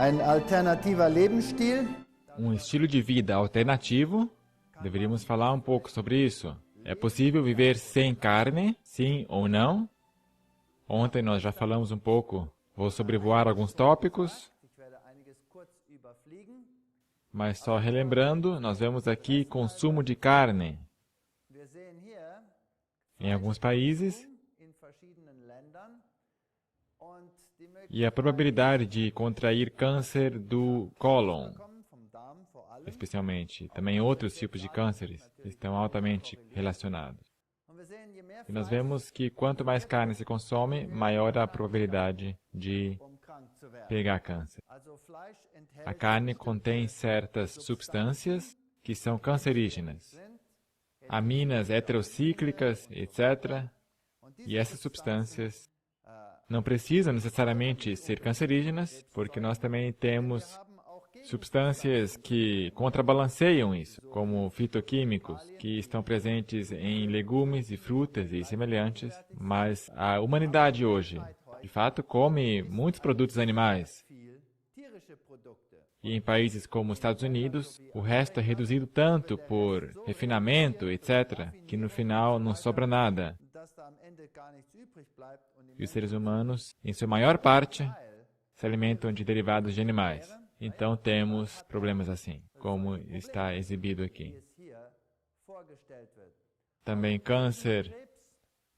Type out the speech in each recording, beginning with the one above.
Ein alternativer Lebensstil. Um estilo de vida alternativo. Deveríamos falar um pouco sobre isso. É possível viver sem carne? Sim ou não? Ontem nós já falamos um pouco. Vou sobrevoar alguns tópicos. Mas só relembrando, nós vemos aqui consumo de carne. Em alguns países. E a probabilidade de contrair câncer do cólon, especialmente. Também outros tipos de cânceres estão altamente relacionados. E nós vemos que quanto mais carne se consome, maior a probabilidade de pegar câncer. A carne contém certas substâncias que são cancerígenas. Aminas heterocíclicas, etc. E essas substâncias não precisam necessariamente ser cancerígenas, porque nós também temos substâncias que contrabalanceiam isso, como fitoquímicos, que estão presentes em legumes e frutas e semelhantes. Mas a humanidade hoje, de fato, come muitos produtos animais. E em países como os Estados Unidos, o resto é reduzido tanto por refinamento, etc., que no final não sobra nada. E os seres humanos, em sua maior parte, se alimentam de derivados de animais. Então temos problemas assim, como está exibido aqui. Também câncer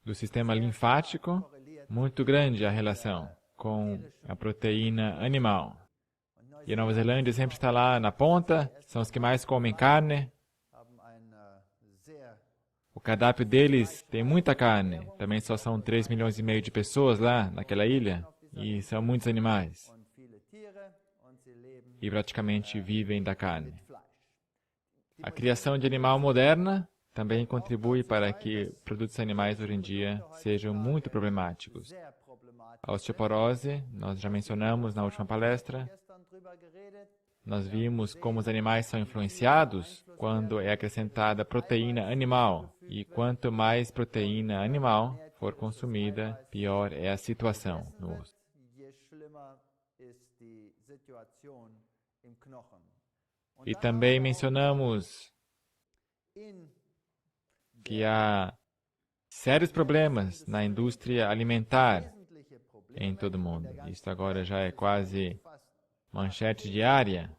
do sistema linfático, muito grande a relação com a proteína animal. E a Nova Zelândia sempre está lá na ponta, são os que mais comem carne. O cardápio deles tem muita carne. Também só são 3,5 milhões de pessoas lá naquela ilha. E são muitos animais. E praticamente vivem da carne. A criação de animal moderna também contribui para que produtos animais hoje em dia sejam muito problemáticos. A osteoporose, nós já mencionamos na última palestra. Nós vimos como os animais são influenciados quando é acrescentada proteína animal. E quanto mais proteína animal for consumida, pior é a situação no osso. E também mencionamos que há sérios problemas na indústria alimentar em todo o mundo. Isso agora já é quase manchete diária,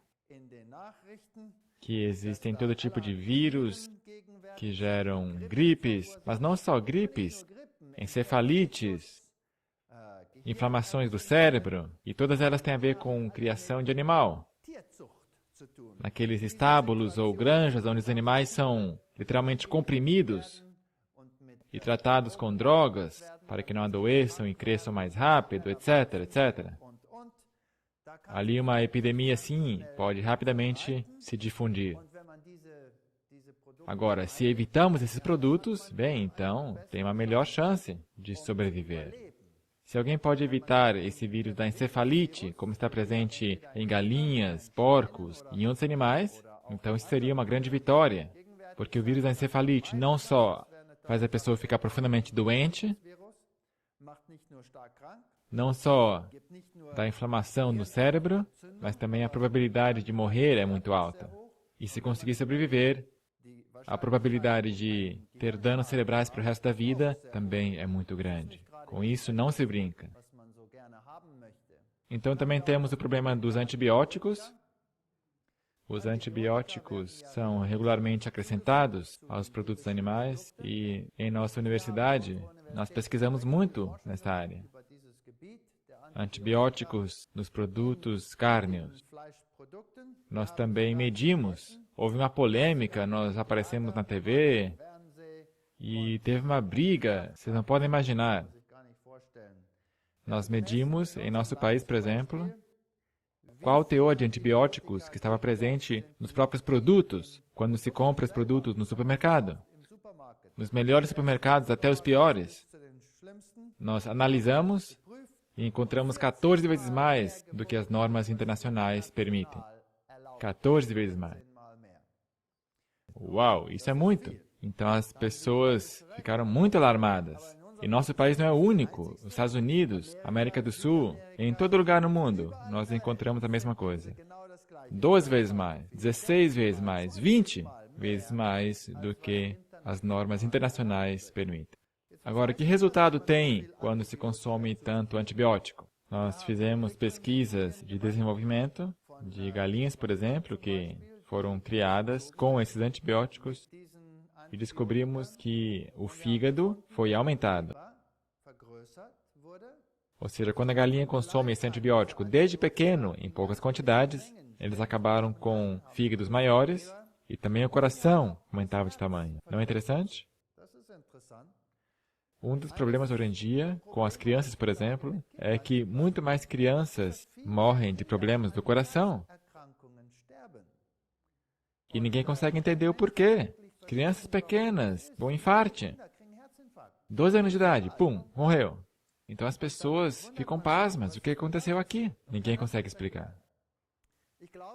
que existem todo tipo de vírus que geram gripes, mas não só gripes, encefalites, inflamações do cérebro, e todas elas têm a ver com criação de animal. Naqueles estábulos ou granjas onde os animais são literalmente comprimidos e tratados com drogas para que não adoeçam e cresçam mais rápido, etc., etc. Ali uma epidemia, sim, pode rapidamente se difundir. Agora, se evitamos esses produtos, bem, então tem uma melhor chance de sobreviver. Se alguém pode evitar esse vírus da encefalite, como está presente em galinhas, porcos e em outros animais, então isso seria uma grande vitória. Porque o vírus da encefalite não só faz a pessoa ficar profundamente doente, não só dá inflamação no cérebro, mas também a probabilidade de morrer é muito alta. E se conseguir sobreviver, a probabilidade de ter danos cerebrais para o resto da vida também é muito grande. Com isso, não se brinca. Então, também temos o problema dos antibióticos. Os antibióticos são regularmente acrescentados aos produtos animais e, em nossa universidade, nós pesquisamos muito nessa área. Antibióticos nos produtos cárneos. Nós também medimos. Houve uma polêmica, nós aparecemos na TV e teve uma briga, vocês não podem imaginar. Nós medimos, em nosso país, por exemplo, qual o teor de antibióticos que estava presente nos próprios produtos, quando se compra os produtos no supermercado. Nos melhores supermercados até os piores. Nós analisamos e encontramos 14 vezes mais do que as normas internacionais permitem. 14 vezes mais. Uau, isso é muito! Então as pessoas ficaram muito alarmadas. E nosso país não é o único. Os Estados Unidos, América do Sul, em todo lugar no mundo, nós encontramos a mesma coisa. 2 vezes mais, 16 vezes mais, 20 vezes mais do que as normas internacionais permitem. Agora, que resultado tem quando se consome tanto antibiótico? Nós fizemos pesquisas de desenvolvimento de galinhas, por exemplo, que foram criadas com esses antibióticos e descobrimos que o fígado foi aumentado. Ou seja, quando a galinha consome esse antibiótico desde pequeno, em poucas quantidades, eles acabaram com fígados maiores e também o coração aumentava de tamanho. Não é interessante? Um dos problemas hoje em dia, com as crianças, por exemplo, é que muito mais crianças morrem de problemas do coração. E ninguém consegue entender o porquê. Crianças pequenas, bom infarte. 12 anos de idade, pum, morreu. Então as pessoas ficam pasmas. O que aconteceu aqui? Ninguém consegue explicar.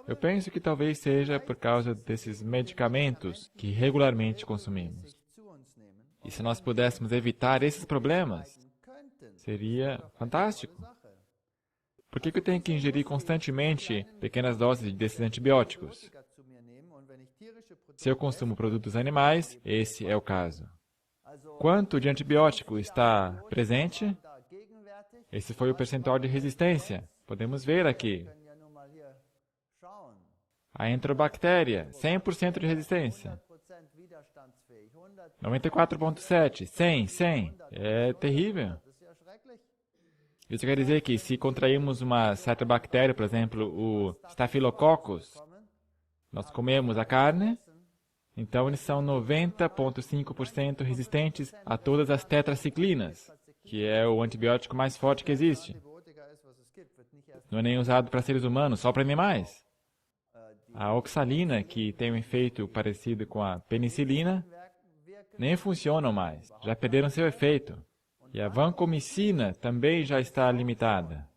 Eu penso que talvez seja por causa desses medicamentos que regularmente consumimos. E se nós pudéssemos evitar esses problemas, seria fantástico. Por que eu tenho que ingerir constantemente pequenas doses desses antibióticos? Se eu consumo produtos animais, esse é o caso. Quanto de antibiótico está presente? Esse foi o percentual de resistência. Podemos ver aqui. A enterobactéria, 100% de resistência. 94,7, 100. É terrível. Isso quer dizer que se contrairmos uma certa bactéria, por exemplo, o Staphylococcus, nós comemos a carne, então eles são 90,5% resistentes a todas as tetraciclinas, que é o antibiótico mais forte que existe. Não é nem usado para seres humanos, só para animais. A oxalina, que tem um efeito parecido com a penicilina, nem funcionam mais, já perderam seu efeito. E a vancomicina também já está limitada.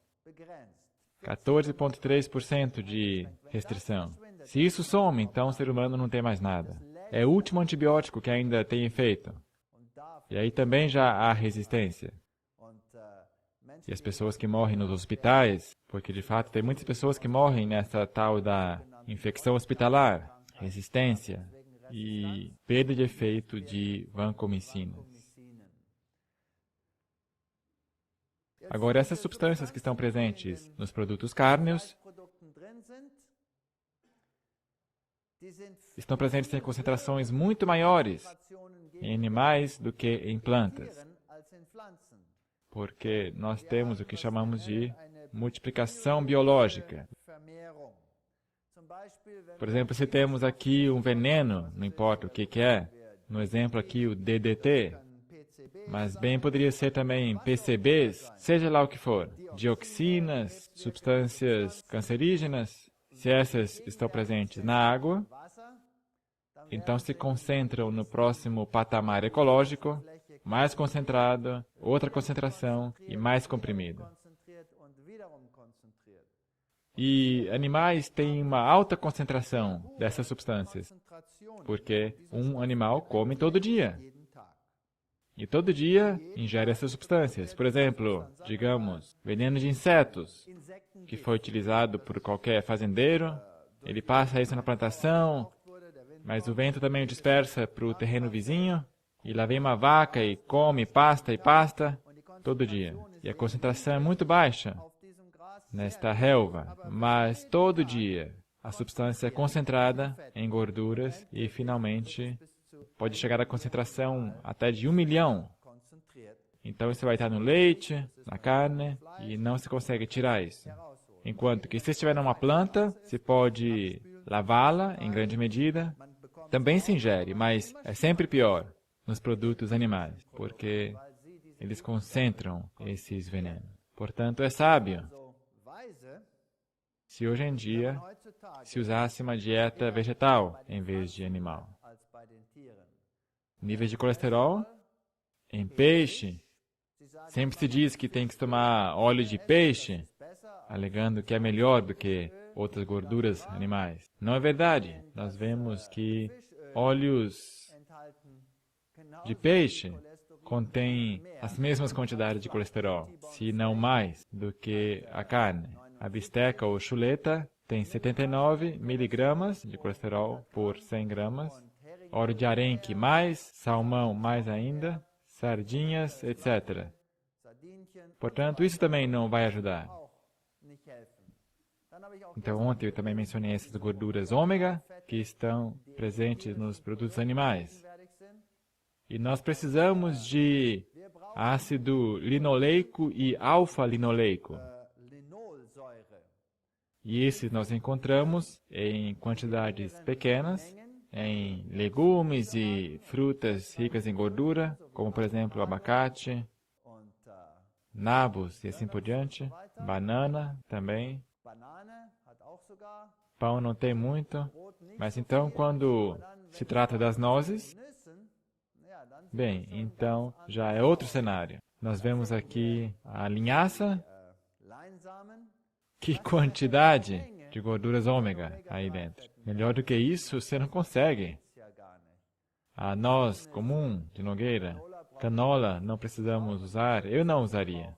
14,3% de restrição. Se isso some, então o ser humano não tem mais nada. É o último antibiótico que ainda tem efeito. E aí também já há resistência. E as pessoas que morrem nos hospitais, porque de fato tem muitas pessoas que morrem nessa tal da infecção hospitalar, resistência e perda de efeito de vancomicinas. Agora, essas substâncias que estão presentes nos produtos cárneos estão presentes em concentrações muito maiores em animais do que em plantas, porque nós temos o que chamamos de multiplicação biológica. Por exemplo, se temos aqui um veneno, não importa o que é, no exemplo aqui o DDT, mas bem poderia ser também PCBs, seja lá o que for, dioxinas, substâncias cancerígenas, se essas estão presentes na água, então se concentram no próximo patamar ecológico, mais concentrado, outra concentração e mais comprimido. E animais têm uma alta concentração dessas substâncias, porque um animal come todo dia. E todo dia ingere essas substâncias. Por exemplo, digamos, veneno de insetos, que foi utilizado por qualquer fazendeiro. Ele passa isso na plantação, mas o vento também o dispersa para o terreno vizinho. E lá vem uma vaca e come pasta e pasta todo dia. E a concentração é muito baixa nesta relva, mas todo dia a substância é concentrada em gorduras e finalmente pode chegar a concentração até de 1 milhão. Então isso vai estar no leite, na carne, e não se consegue tirar isso. Enquanto que se estiver numa planta, se pode lavá-la em grande medida. Também se ingere, mas é sempre pior nos produtos animais, porque eles concentram esses venenos. Portanto, é sábio se hoje em dia se usasse uma dieta vegetal em vez de animal. Níveis de colesterol em peixe. Sempre se diz que tem que tomar óleo de peixe, alegando que é melhor do que outras gorduras animais. Não é verdade. Nós vemos que óleos de peixe contém as mesmas quantidades de colesterol, se não mais, do que a carne. A bisteca ou chuleta tem 79 miligramas de colesterol por 100 gramas. Óleo de arenque mais, salmão mais ainda, sardinhas, etc. Portanto, isso também não vai ajudar. Então, ontem eu também mencionei essas gorduras ômega que estão presentes nos produtos animais. E nós precisamos de ácido linoleico e alfa-linoleico. E esses nós encontramos em quantidades pequenas, em legumes e frutas ricas em gordura, como por exemplo o abacate, nabos e assim por diante, banana também. Pão não tem muito, mas então quando se trata das nozes, bem, então já é outro cenário. Nós vemos aqui a linhaça. Que quantidade de gorduras ômega aí dentro. Melhor do que isso, você não consegue. A noz comum de nogueira, canola, não precisamos usar. Eu não usaria.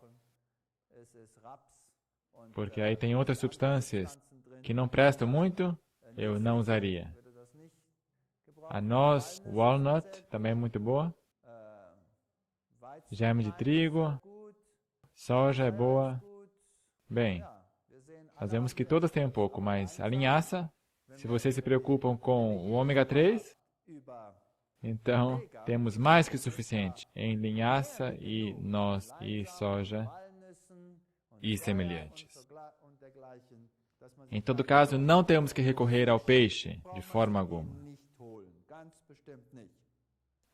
Porque aí tem outras substâncias que não prestam muito, eu não usaria. A noz walnut também é muito boa. Gema de trigo, soja é boa. Bem, nós vemos que todas têm um pouco, mas a linhaça, se vocês se preocupam com o ômega 3, então temos mais que o suficiente em linhaça e noz e soja e semelhantes. Em todo caso, não temos que recorrer ao peixe de forma alguma.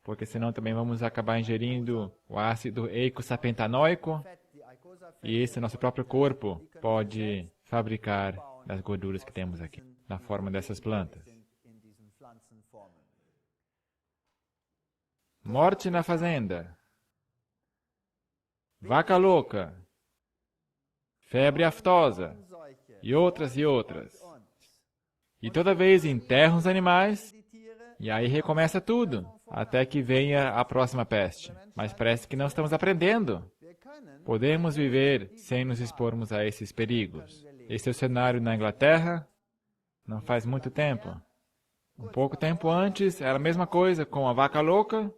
Porque senão também vamos acabar ingerindo o ácido eicosapentaenoico e esse nosso próprio corpo pode fabricar das gorduras que temos aqui, na forma dessas plantas. Morte na fazenda. Vaca louca. Febre aftosa. E outras e outras. E toda vez enterram os animais, e aí recomeça tudo, até que venha a próxima peste. Mas parece que não estamos aprendendo. Podemos viver sem nos expormos a esses perigos. Esse é o cenário na Inglaterra, não faz muito tempo. Um pouco tempo antes, era a mesma coisa com a vaca louca.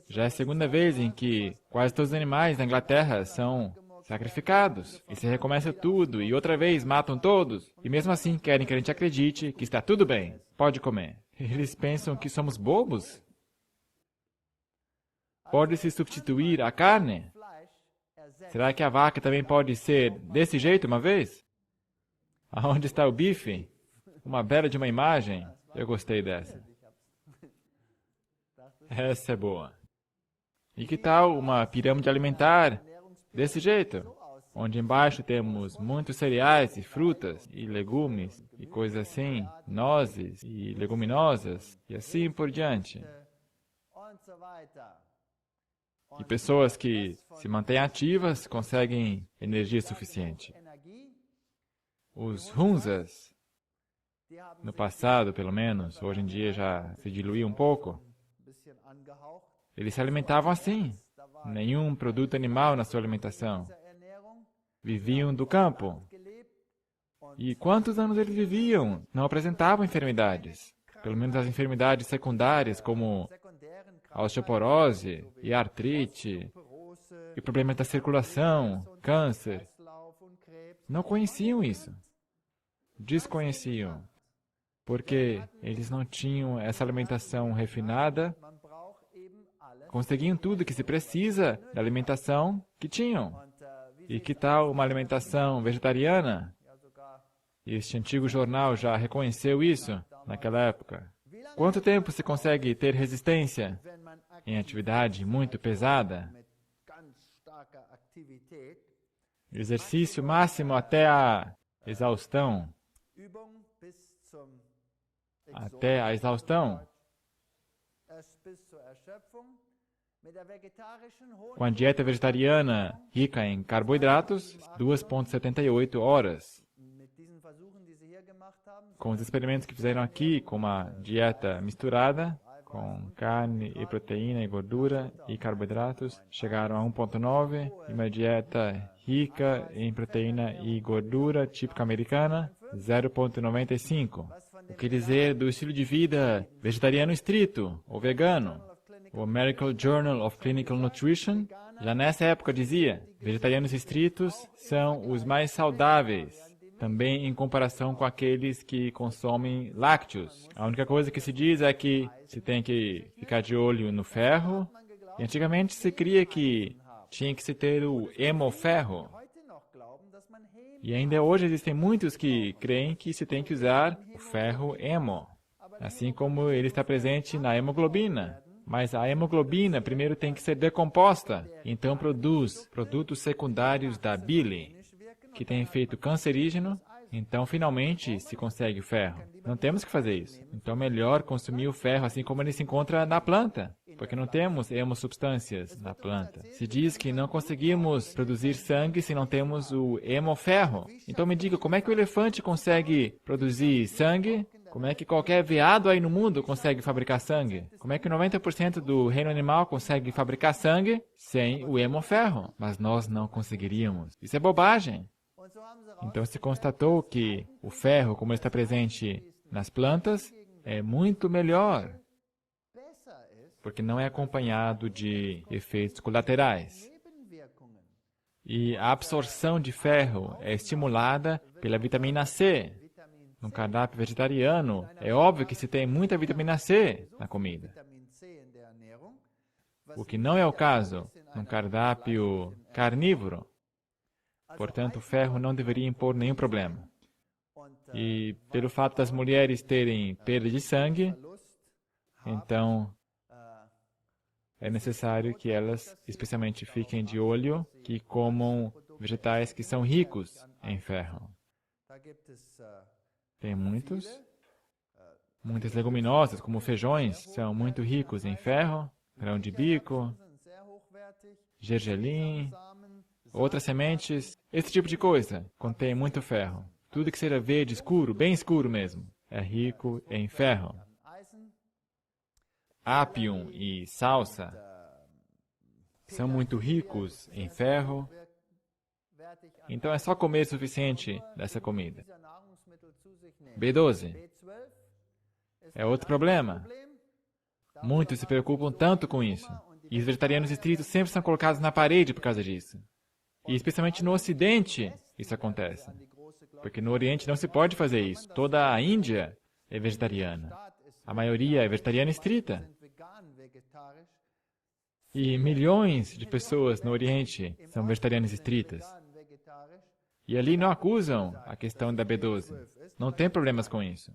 Já é a segunda vez em que quase todos os animais da Inglaterra são sacrificados. E se recomeça tudo, e outra vez matam todos. E mesmo assim querem que a gente acredite que está tudo bem, pode comer. Eles pensam que somos bobos? Pode-se substituir a carne? Será que a vaca também pode ser desse jeito uma vez? Aonde está o bife? Uma bela de uma imagem. Eu gostei dessa. Essa é boa. E que tal uma pirâmide alimentar desse jeito? Onde embaixo temos muitos cereais e frutas e legumes e coisas assim, nozes e leguminosas e assim por diante. E pessoas que se mantêm ativas conseguem energia suficiente. Os Hunzas, no passado pelo menos, hoje em dia já se diluiu um pouco, eles se alimentavam assim, nenhum produto animal na sua alimentação. Viviam do campo. E quantos anos eles viviam? Não apresentavam enfermidades. Pelo menos as enfermidades secundárias, como a osteoporose e a artrite, e problemas da circulação, câncer. Não conheciam isso. Desconheciam. Porque eles não tinham essa alimentação refinada, conseguiam tudo que se precisa da alimentação que tinham. E que tal uma alimentação vegetariana? Este antigo jornal já reconheceu isso naquela época. Quanto tempo se consegue ter resistência em atividade muito pesada? Exercício máximo até a exaustão. Até a exaustão. Com a dieta vegetariana rica em carboidratos, 2,78 horas. Com os experimentos que fizeram aqui, com uma dieta misturada, com carne e proteína e gordura e carboidratos, chegaram a 1,9, e uma dieta rica em proteína e gordura, típica americana, 0,95. O que dizer do estilo de vida vegetariano estrito, ou vegano? O American Journal of Clinical Nutrition, já nessa época dizia, vegetarianos estritos são os mais saudáveis, também em comparação com aqueles que consomem lácteos. A única coisa que se diz é que se tem que ficar de olho no ferro, e antigamente se cria que tinha que se ter o hemoferro. E ainda hoje existem muitos que creem que se tem que usar o ferro hemo, assim como ele está presente na hemoglobina. Mas a hemoglobina primeiro tem que ser decomposta, então produz produtos secundários da bile, que tem efeito cancerígeno, então finalmente se consegue o ferro. Não temos que fazer isso. Então é melhor consumir o ferro assim como ele se encontra na planta, porque não temos hemosubstâncias na planta. Se diz que não conseguimos produzir sangue se não temos o hemoferro. Então me diga, como é que o elefante consegue produzir sangue? Como é que qualquer veado aí no mundo consegue fabricar sangue? Como é que 90% do reino animal consegue fabricar sangue sem o hemoferro? Mas nós não conseguiríamos. Isso é bobagem. Então se constatou que o ferro, como ele está presente nas plantas, é muito melhor, porque não é acompanhado de efeitos colaterais. E a absorção de ferro é estimulada pela vitamina C. No cardápio vegetariano, é óbvio que se tem muita vitamina C na comida. O que não é o caso no cardápio carnívoro. Portanto, o ferro não deveria impor nenhum problema. E pelo fato das mulheres terem perda de sangue, então é necessário que elas, especialmente, fiquem de olho que comam vegetais que são ricos em ferro. Tem muitas leguminosas, como feijões, são muito ricos em ferro, grão de bico, gergelim, outras sementes, esse tipo de coisa contém muito ferro. Tudo que seja verde escuro, bem escuro mesmo, é rico em ferro. Apium e salsa são muito ricos em ferro, então é só comer o suficiente dessa comida. B12 é outro problema. Muitos se preocupam tanto com isso, e os vegetarianos estritos sempre são colocados na parede por causa disso. E especialmente no Ocidente isso acontece, porque no Oriente não se pode fazer isso. Toda a Índia é vegetariana. A maioria é vegetariana estrita. E milhões de pessoas no Oriente são vegetarianas estritas. E ali não acusam a questão da B12. Não tem problemas com isso.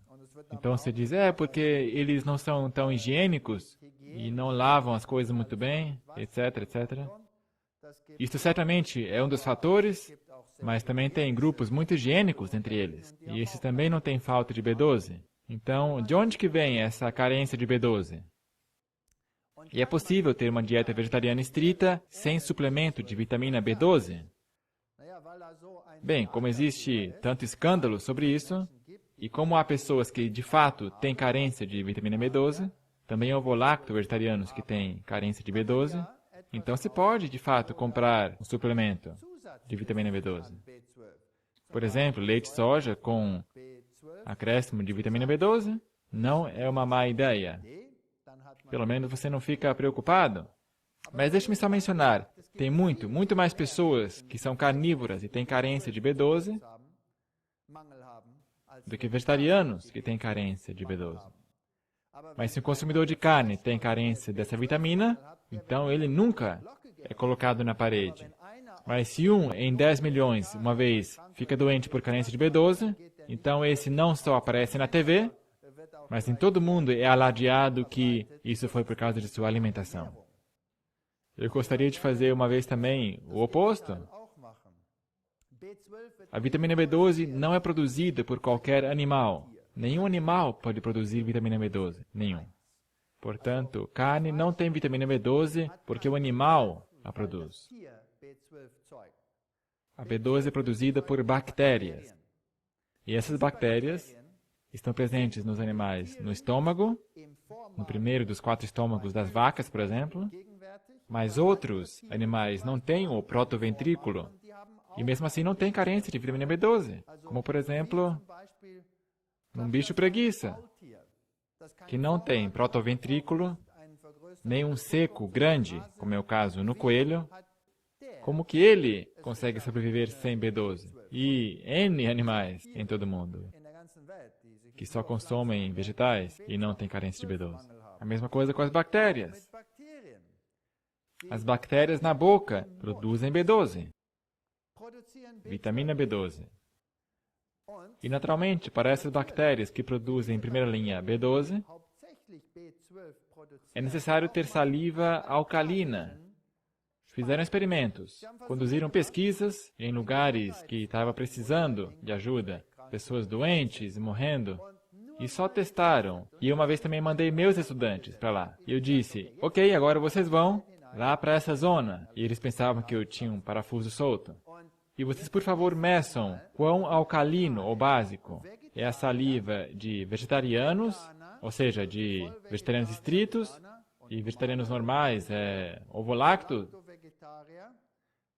Então se diz, porque eles não são tão higiênicos e não lavam as coisas muito bem, etc, etc. Isto certamente é um dos fatores, mas também tem grupos muito higiênicos entre eles. E esses também não têm falta de B12. Então, de onde que vem essa carência de B12? E é possível ter uma dieta vegetariana estrita sem suplemento de vitamina B12? Bem, como existe tanto escândalo sobre isso, e como há pessoas que de fato têm carência de vitamina B12, também ovo-lacto vegetarianos que têm carência de B12, então se pode de fato comprar um suplemento de vitamina B12. Por exemplo, leite de soja com acréscimo de vitamina B12 não é uma má ideia. Pelo menos você não fica preocupado. Mas deixe-me só mencionar, tem muito mais pessoas que são carnívoras e têm carência de B12 do que vegetarianos que têm carência de B12. Mas se um consumidor de carne tem carência dessa vitamina, então ele nunca é colocado na parede. Mas se 1 em 10 milhões, uma vez, fica doente por carência de B12, então esse não só aparece na TV, mas em todo mundo é alardeado que isso foi por causa de sua alimentação. Eu gostaria de fazer uma vez também o oposto. A vitamina B12 não é produzida por qualquer animal. Nenhum animal pode produzir vitamina B12. Nenhum. Portanto, carne não tem vitamina B12 porque o animal a produz. A B12 é produzida por bactérias. E essas bactérias estão presentes nos animais no estômago no primeiro dos 4 estômagos das vacas, por exemplo, mas outros animais não têm o protoventrículo e mesmo assim não têm carência de vitamina B12, como por exemplo, um bicho preguiça, que não tem protoventrículo, nem um seco grande, como é o caso no coelho, como que ele consegue sobreviver sem B12? E N animais em todo o mundo, que só consomem vegetais e não têm carência de B12. A mesma coisa com as bactérias. As bactérias na boca produzem B12, vitamina B12. E naturalmente, para essas bactérias que produzem em primeira linha B12, é necessário ter saliva alcalina. Fizeram experimentos, conduziram pesquisas em lugares que estavam precisando de ajuda, pessoas doentes e morrendo, e só testaram. E uma vez também mandei meus estudantes para lá. E eu disse, ok, agora vocês vão lá para essa zona. E eles pensavam que eu tinha um parafuso solto. E vocês, por favor, meçam quão alcalino ou básico é a saliva de vegetarianos, ou seja, de vegetarianos estritos, e vegetarianos normais, ovo-lacto,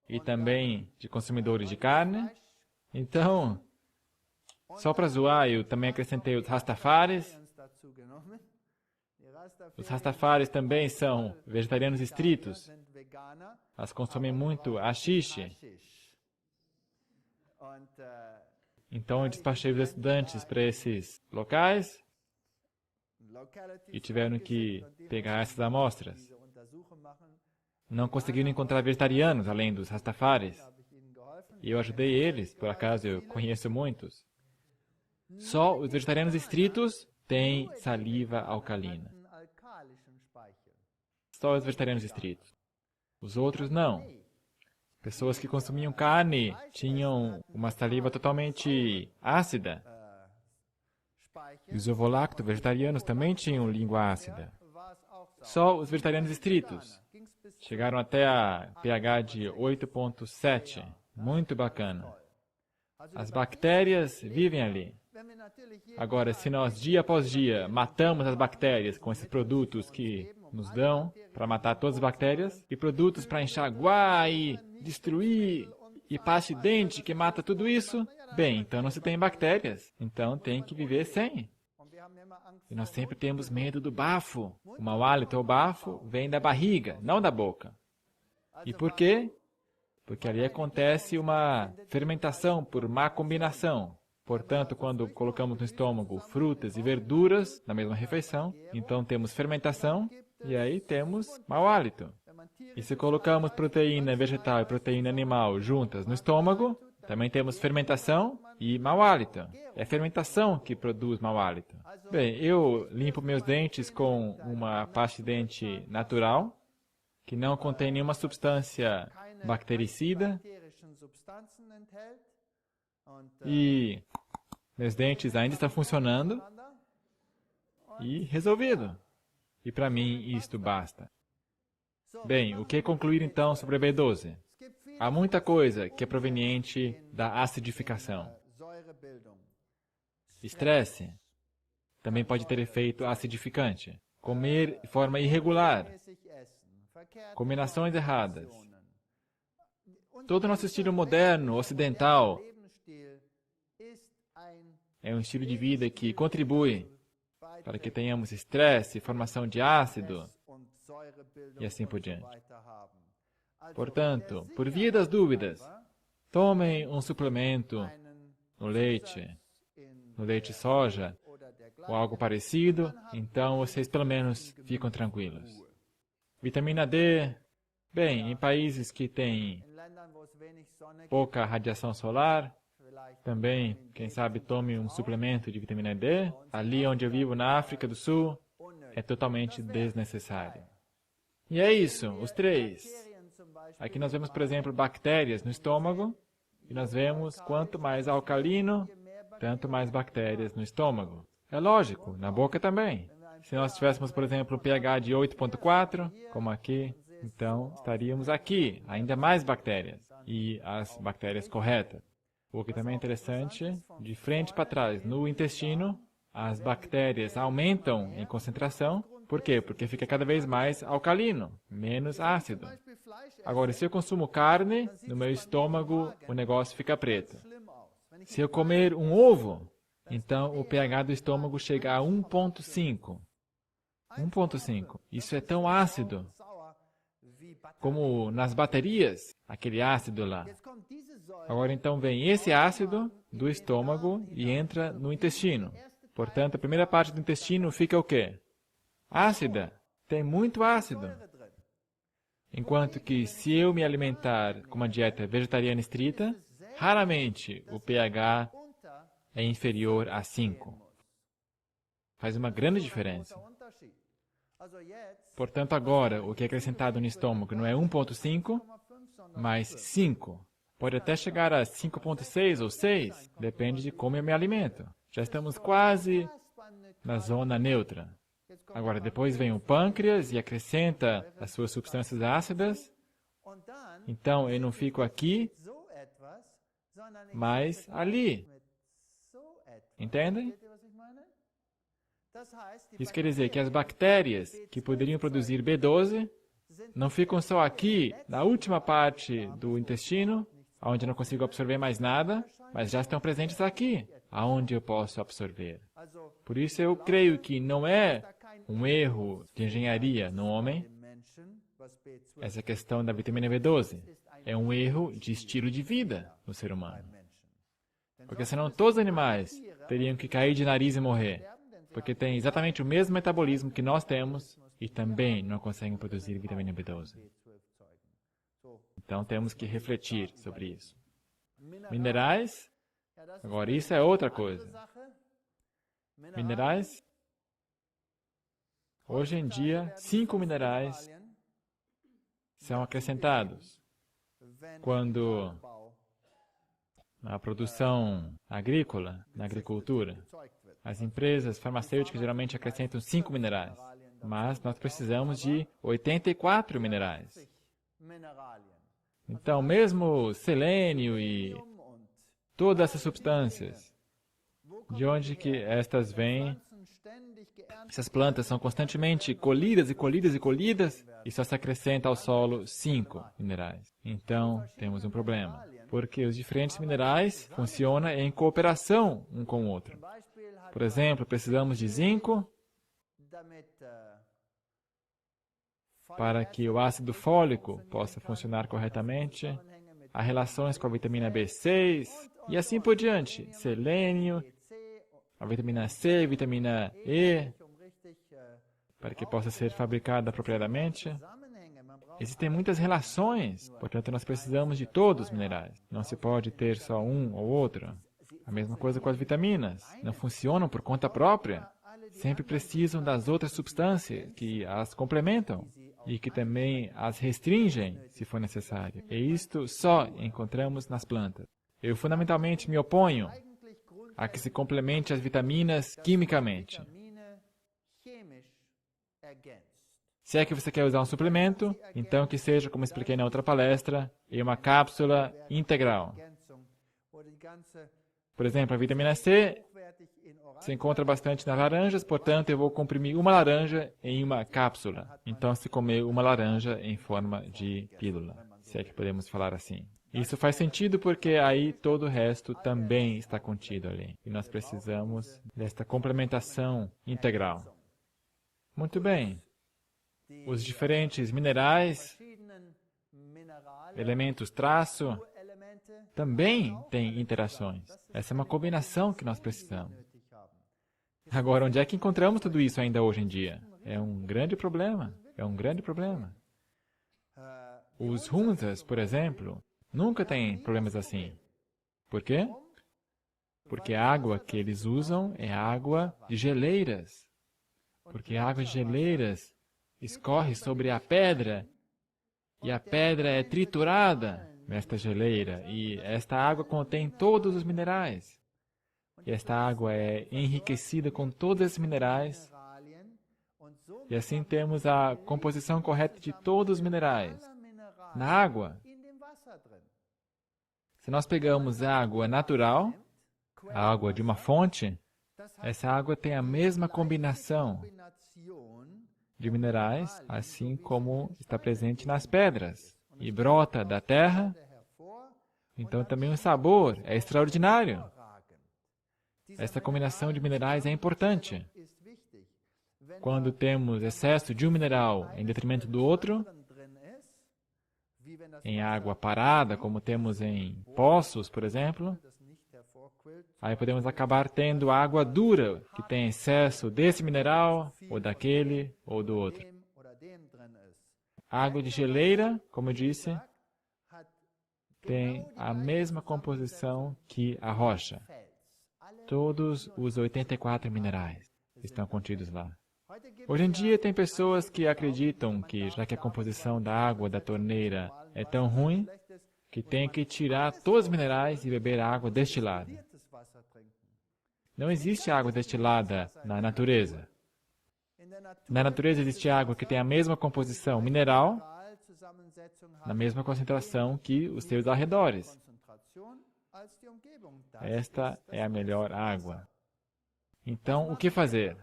e também de consumidores de carne. Então, só para zoar, eu também acrescentei os Rastafaris. Os Rastafaris também são vegetarianos estritos. Elas consomem muito haxixe. Então, eu despachei os estudantes para esses locais e tiveram que pegar essas amostras. Não conseguiram encontrar vegetarianos além dos Rastafaris. E eu ajudei eles, por acaso eu conheço muitos. Só os vegetarianos estritos têm saliva alcalina. Só os vegetarianos estritos. Os outros não. Pessoas que consumiam carne tinham uma saliva totalmente ácida. E os ovo-lacto vegetarianos também tinham língua ácida. Só os vegetarianos estritos chegaram até a pH de 8,7. Muito bacana. As bactérias vivem ali. Agora, se nós dia após dia matamos as bactérias com esses produtos que nos dão para matar todas as bactérias, e produtos para enxaguar e destruir, e pasta de dente que mata tudo isso, bem, então não se tem bactérias. Então tem que viver sem. E nós sempre temos medo do bafo. O mau hálito ou bafo vem da barriga, não da boca. E por quê? Porque ali acontece uma fermentação por má combinação. Portanto, quando colocamos no estômago frutas e verduras na mesma refeição, então temos fermentação e aí temos mau hálito. E se colocamos proteína vegetal e proteína animal juntas no estômago, também temos fermentação e mau hálito. É a fermentação que produz mau hálito. Bem, eu limpo meus dentes com uma pasta de dente natural, que não contém nenhuma substância bactericida. E meus dentes ainda estão funcionando. E resolvido. E para mim isto basta. Bem, o que concluir então sobre a B12? Há muita coisa que é proveniente da acidificação. Estresse também pode ter efeito acidificante. Comer de forma irregular. Combinações erradas. Todo o nosso estilo moderno, ocidental, é um estilo de vida que contribui para que tenhamos estresse, formação de ácido e assim por diante. Portanto, por via das dúvidas, tomem um suplemento no leite soja ou algo parecido, então vocês pelo menos ficam tranquilos. Vitamina D, bem, em países que têm pouca radiação solar, também, quem sabe, tome um suplemento de vitamina D. Ali onde eu vivo, na África do Sul, é totalmente desnecessário. E é isso, os 3. Aqui nós vemos, por exemplo, bactérias no estômago, e nós vemos quanto mais alcalino, tanto mais bactérias no estômago. É lógico, na boca também. Se nós tivéssemos, por exemplo, um pH de 8,4, como aqui, então estaríamos aqui, ainda mais bactérias, e as bactérias corretas. O que também é interessante, de frente para trás, no intestino, as bactérias aumentam em concentração, Por quê? Porque fica cada vez mais alcalino, menos ácido. Agora, se eu consumo carne, no meu estômago o negócio fica preto. Se eu comer um ovo, então o pH do estômago chega a 1,5. 1,5. Isso é tão ácido como nas baterias, aquele ácido lá. Agora, então, vem esse ácido do estômago e entra no intestino. Portanto, a primeira parte do intestino fica o quê? Ácida. Tem muito ácido. Enquanto que, se eu me alimentar com uma dieta vegetariana estrita, raramente o pH é inferior a 5. Faz uma grande diferença. Portanto, agora, o que é acrescentado no estômago não é 1,5, mas 5. Pode até chegar a 5,6 ou 6, depende de como eu me alimento. Já estamos quase na zona neutra. Agora, depois vem o pâncreas e acrescenta as suas substâncias ácidas. Então, eu não fico aqui, mas ali. Entendem? Isso quer dizer que as bactérias que poderiam produzir B12 não ficam só aqui, na última parte do intestino, onde eu não consigo absorver mais nada, mas já estão presentes aqui, aonde eu posso absorver. Por isso eu creio que não é um erro de engenharia no homem, essa questão da vitamina B12. É um erro de estilo de vida no ser humano. Porque senão todos os animais teriam que cair de nariz e morrer. Porque têm exatamente o mesmo metabolismo que nós temos e também não conseguem produzir vitamina B12. Então temos que refletir sobre isso. Minerais, agora isso é outra coisa. Minerais, hoje em dia, 5 minerais são acrescentados quando na produção agrícola, na agricultura. As empresas farmacêuticas geralmente acrescentam 5 minerais, mas nós precisamos de 84 minerais. Então, mesmo selênio e todas essas substâncias, de onde que estas vêm? Essas plantas são constantemente colhidas e colhidas e colhidas e só se acrescenta ao solo 5 minerais. Então, temos um problema, porque os diferentes minerais funcionam em cooperação um com o outro. Por exemplo, precisamos de zinco para que o ácido fólico possa funcionar corretamente. Há relações com a vitamina B6 e assim por diante. Selênio, a vitamina C, vitamina E, para que possa ser fabricada apropriadamente. Existem muitas relações, portanto nós precisamos de todos os minerais. Não se pode ter só um ou outro. A mesma coisa com as vitaminas. Não funcionam por conta própria. Sempre precisam das outras substâncias que as complementam e que também as restringem, se for necessário. E isto só encontramos nas plantas. Eu fundamentalmente me oponho a que se complemente as vitaminas quimicamente. Se é que você quer usar um suplemento, então que seja, como expliquei na outra palestra, em uma cápsula integral. Por exemplo, a vitamina C se encontra bastante nas laranjas, portanto, eu vou comprimir uma laranja em uma cápsula. Então, se comer uma laranja em forma de pílula, se é que podemos falar assim. Isso faz sentido porque aí todo o resto também está contido ali. E nós precisamos desta complementação integral. Muito bem. Os diferentes minerais, elementos traço, também têm interações. Essa é uma combinação que nós precisamos. Agora, onde é que encontramos tudo isso ainda hoje em dia? É um grande problema. É um grande problema. Os Hunsas, por exemplo, nunca têm problemas assim. Por quê? Porque a água que eles usam é água de geleiras. Porque a água de geleiras escorre sobre a pedra e a pedra é triturada nesta geleira e esta água contém todos os minerais. E esta água é enriquecida com todos esses minerais e assim temos a composição correta de todos os minerais na água. Se nós pegamos a água natural, a água de uma fonte, essa água tem a mesma combinação de minerais, assim como está presente nas pedras, e brota da terra. Então também o sabor é extraordinário. Esta combinação de minerais é importante. Quando temos excesso de um mineral em detrimento do outro, em água parada, como temos em poços, por exemplo, aí podemos acabar tendo água dura, que tem excesso desse mineral, ou daquele, ou do outro. Água de geleira, como eu disse, tem a mesma composição que a rocha. Todos os 84 minerais estão contidos lá. Hoje em dia tem pessoas que acreditam que, já que a composição da água da torneira é tão ruim, que tem que tirar todos os minerais e beber água destilada. Não existe água destilada na natureza. Na natureza existe água que tem a mesma composição mineral, na mesma concentração que os seus arredores. Esta é a melhor água. Então, o que fazer?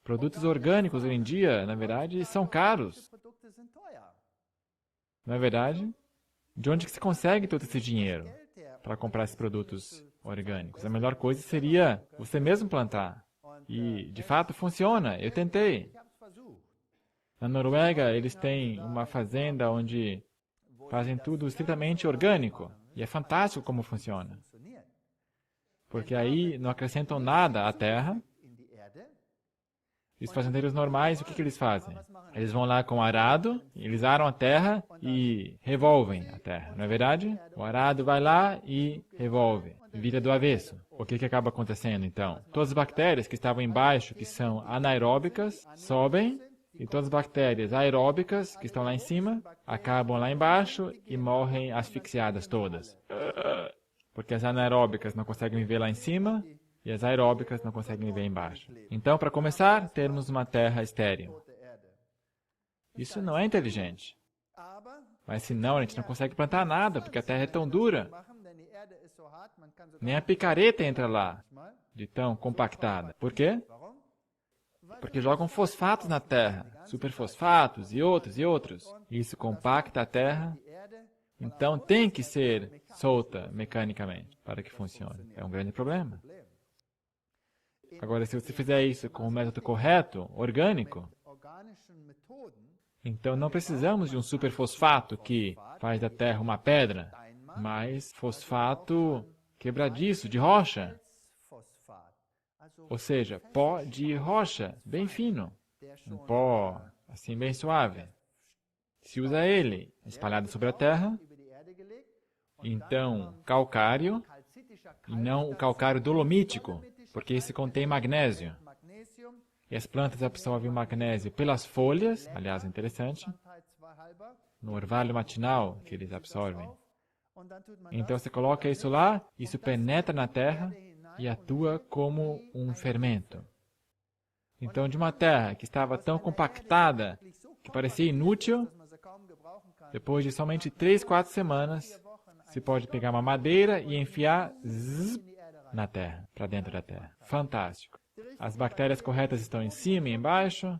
Produtos orgânicos hoje em dia, na verdade, são caros. Não é verdade? De onde que se consegue todo esse dinheiro para comprar esses produtos orgânicos? A melhor coisa seria você mesmo plantar. E, de fato, funciona. Eu tentei. Na Noruega, eles têm uma fazenda onde fazem tudo estritamente orgânico. E é fantástico como funciona. Porque aí não acrescentam nada à terra. E os fazendeiros normais, o que eles fazem? Eles vão lá com o arado, eles aram a terra e revolvem a terra, não é verdade? O arado vai lá e revolve, vira do avesso. O que acaba acontecendo, então? Todas as bactérias que estavam embaixo, que são anaeróbicas, sobem, e todas as bactérias aeróbicas, que estão lá em cima, acabam lá embaixo e morrem asfixiadas todas. Porque as anaeróbicas não conseguem viver lá em cima, e as aeróbicas não conseguem viver embaixo. Então, para começar, termos uma terra estéril. Isso não é inteligente. Mas se não, a gente não consegue plantar nada, porque a terra é tão dura. Nem a picareta entra lá, de tão compactada. Por quê? Porque jogam fosfatos na terra, superfosfatos e outros e outros. Isso compacta a terra. Então, tem que ser solta mecanicamente para que funcione. É um grande problema. Agora, se você fizer isso com o método correto, orgânico, então não precisamos de um superfosfato que faz da terra uma pedra, mas fosfato quebradiço, de rocha. Ou seja, pó de rocha, bem fino. Um pó, assim, bem suave. Se usa ele espalhado sobre a terra, então calcário, e não o calcário dolomítico, porque esse contém magnésio. E as plantas absorvem o magnésio pelas folhas, aliás, é interessante, no orvalho matinal que eles absorvem. Então você coloca isso lá, isso penetra na terra e atua como um fermento. Então, de uma terra que estava tão compactada, que parecia inútil, depois de somente 3, 4 semanas, se pode pegar uma madeira e enfiar na terra, para dentro da terra. Fantástico. As bactérias corretas estão em cima e embaixo,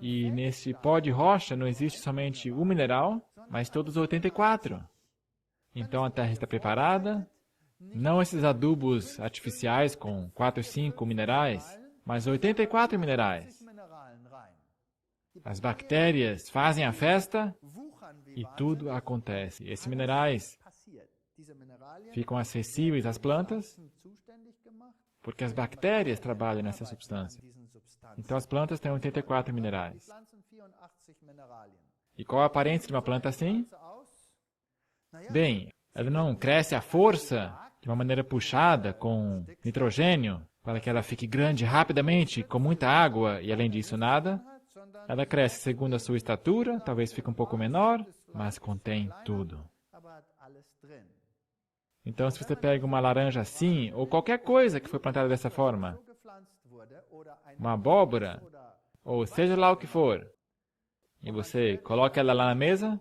e nesse pó de rocha não existe somente um mineral, mas todos os 84. Então a terra está preparada, não esses adubos artificiais com 4, 5 minerais, mas 84 minerais. As bactérias fazem a festa e tudo acontece. Esses minerais ficam acessíveis às plantas, porque as bactérias trabalham nessa substância. Então as plantas têm 84 minerais. E qual a aparência de uma planta assim? Bem, ela não cresce à força, de uma maneira puxada, com nitrogênio, para que ela fique grande rapidamente, com muita água e além disso nada. Ela cresce segundo a sua estatura, talvez fique um pouco menor, mas contém tudo. Então, se você pega uma laranja assim, ou qualquer coisa que foi plantada dessa forma, uma abóbora, ou seja lá o que for, e você coloca ela lá na mesa,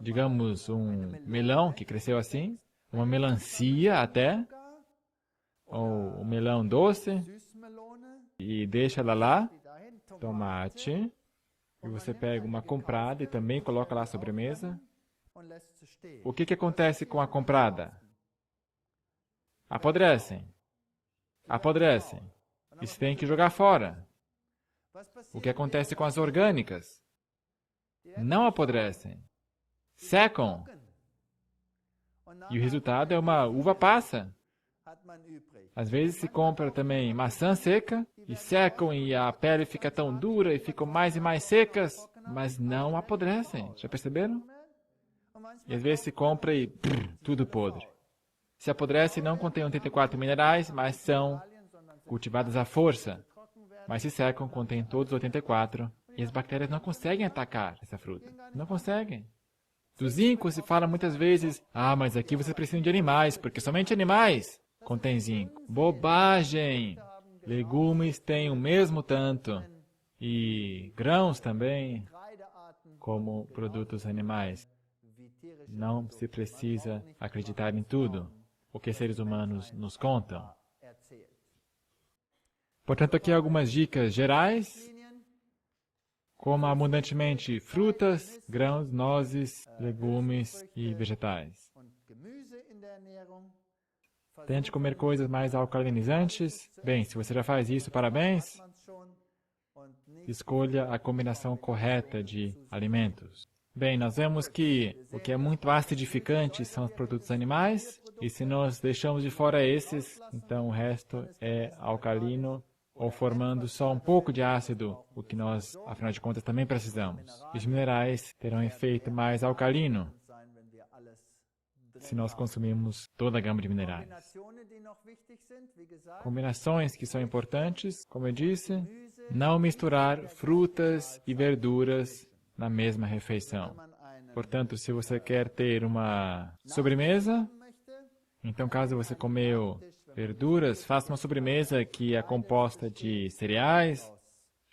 digamos um melão que cresceu assim, uma melancia até, ou um melão doce, e deixa ela lá, tomate, e você pega uma comprada e também coloca lá sobre a mesa. O que acontece com a comprada? Apodrecem. Apodrecem. E você tem que jogar fora. O que acontece com as orgânicas? Não apodrecem. Secam. E o resultado é uma uva passa. Às vezes se compra também maçã seca e secam e a pele fica tão dura e ficam mais e mais secas, mas não apodrecem. Já perceberam? E às vezes se compra e tudo podre. Se apodrece, não contém 84 minerais, mas são cultivadas à força. Mas se secam, contém todos os 84 e as bactérias não conseguem atacar essa fruta. Não conseguem. Do zinco se fala muitas vezes, mas aqui você precisa de animais, porque somente animais contém zinco. Bobagem! Legumes têm o mesmo tanto. E grãos também, como produtos animais. Não se precisa acreditar em tudo o que seres humanos nos contam. Portanto, aqui algumas dicas gerais. Coma abundantemente frutas, grãos, nozes, legumes e vegetais. Tente comer coisas mais alcalinizantes. Bem, se você já faz isso, parabéns. Escolha a combinação correta de alimentos. Bem, nós vemos que o que é muito acidificante são os produtos animais, e se nós deixamos de fora esses, então o resto é alcalino, ou formando só um pouco de ácido, o que nós, afinal de contas, também precisamos. Os minerais terão efeito mais alcalino, se nós consumirmos toda a gama de minerais. Combinações que são importantes, como eu disse, não misturar frutas e verduras na mesma refeição. Portanto, se você quer ter uma sobremesa, então caso você comeu verduras, faça uma sobremesa que é composta de cereais,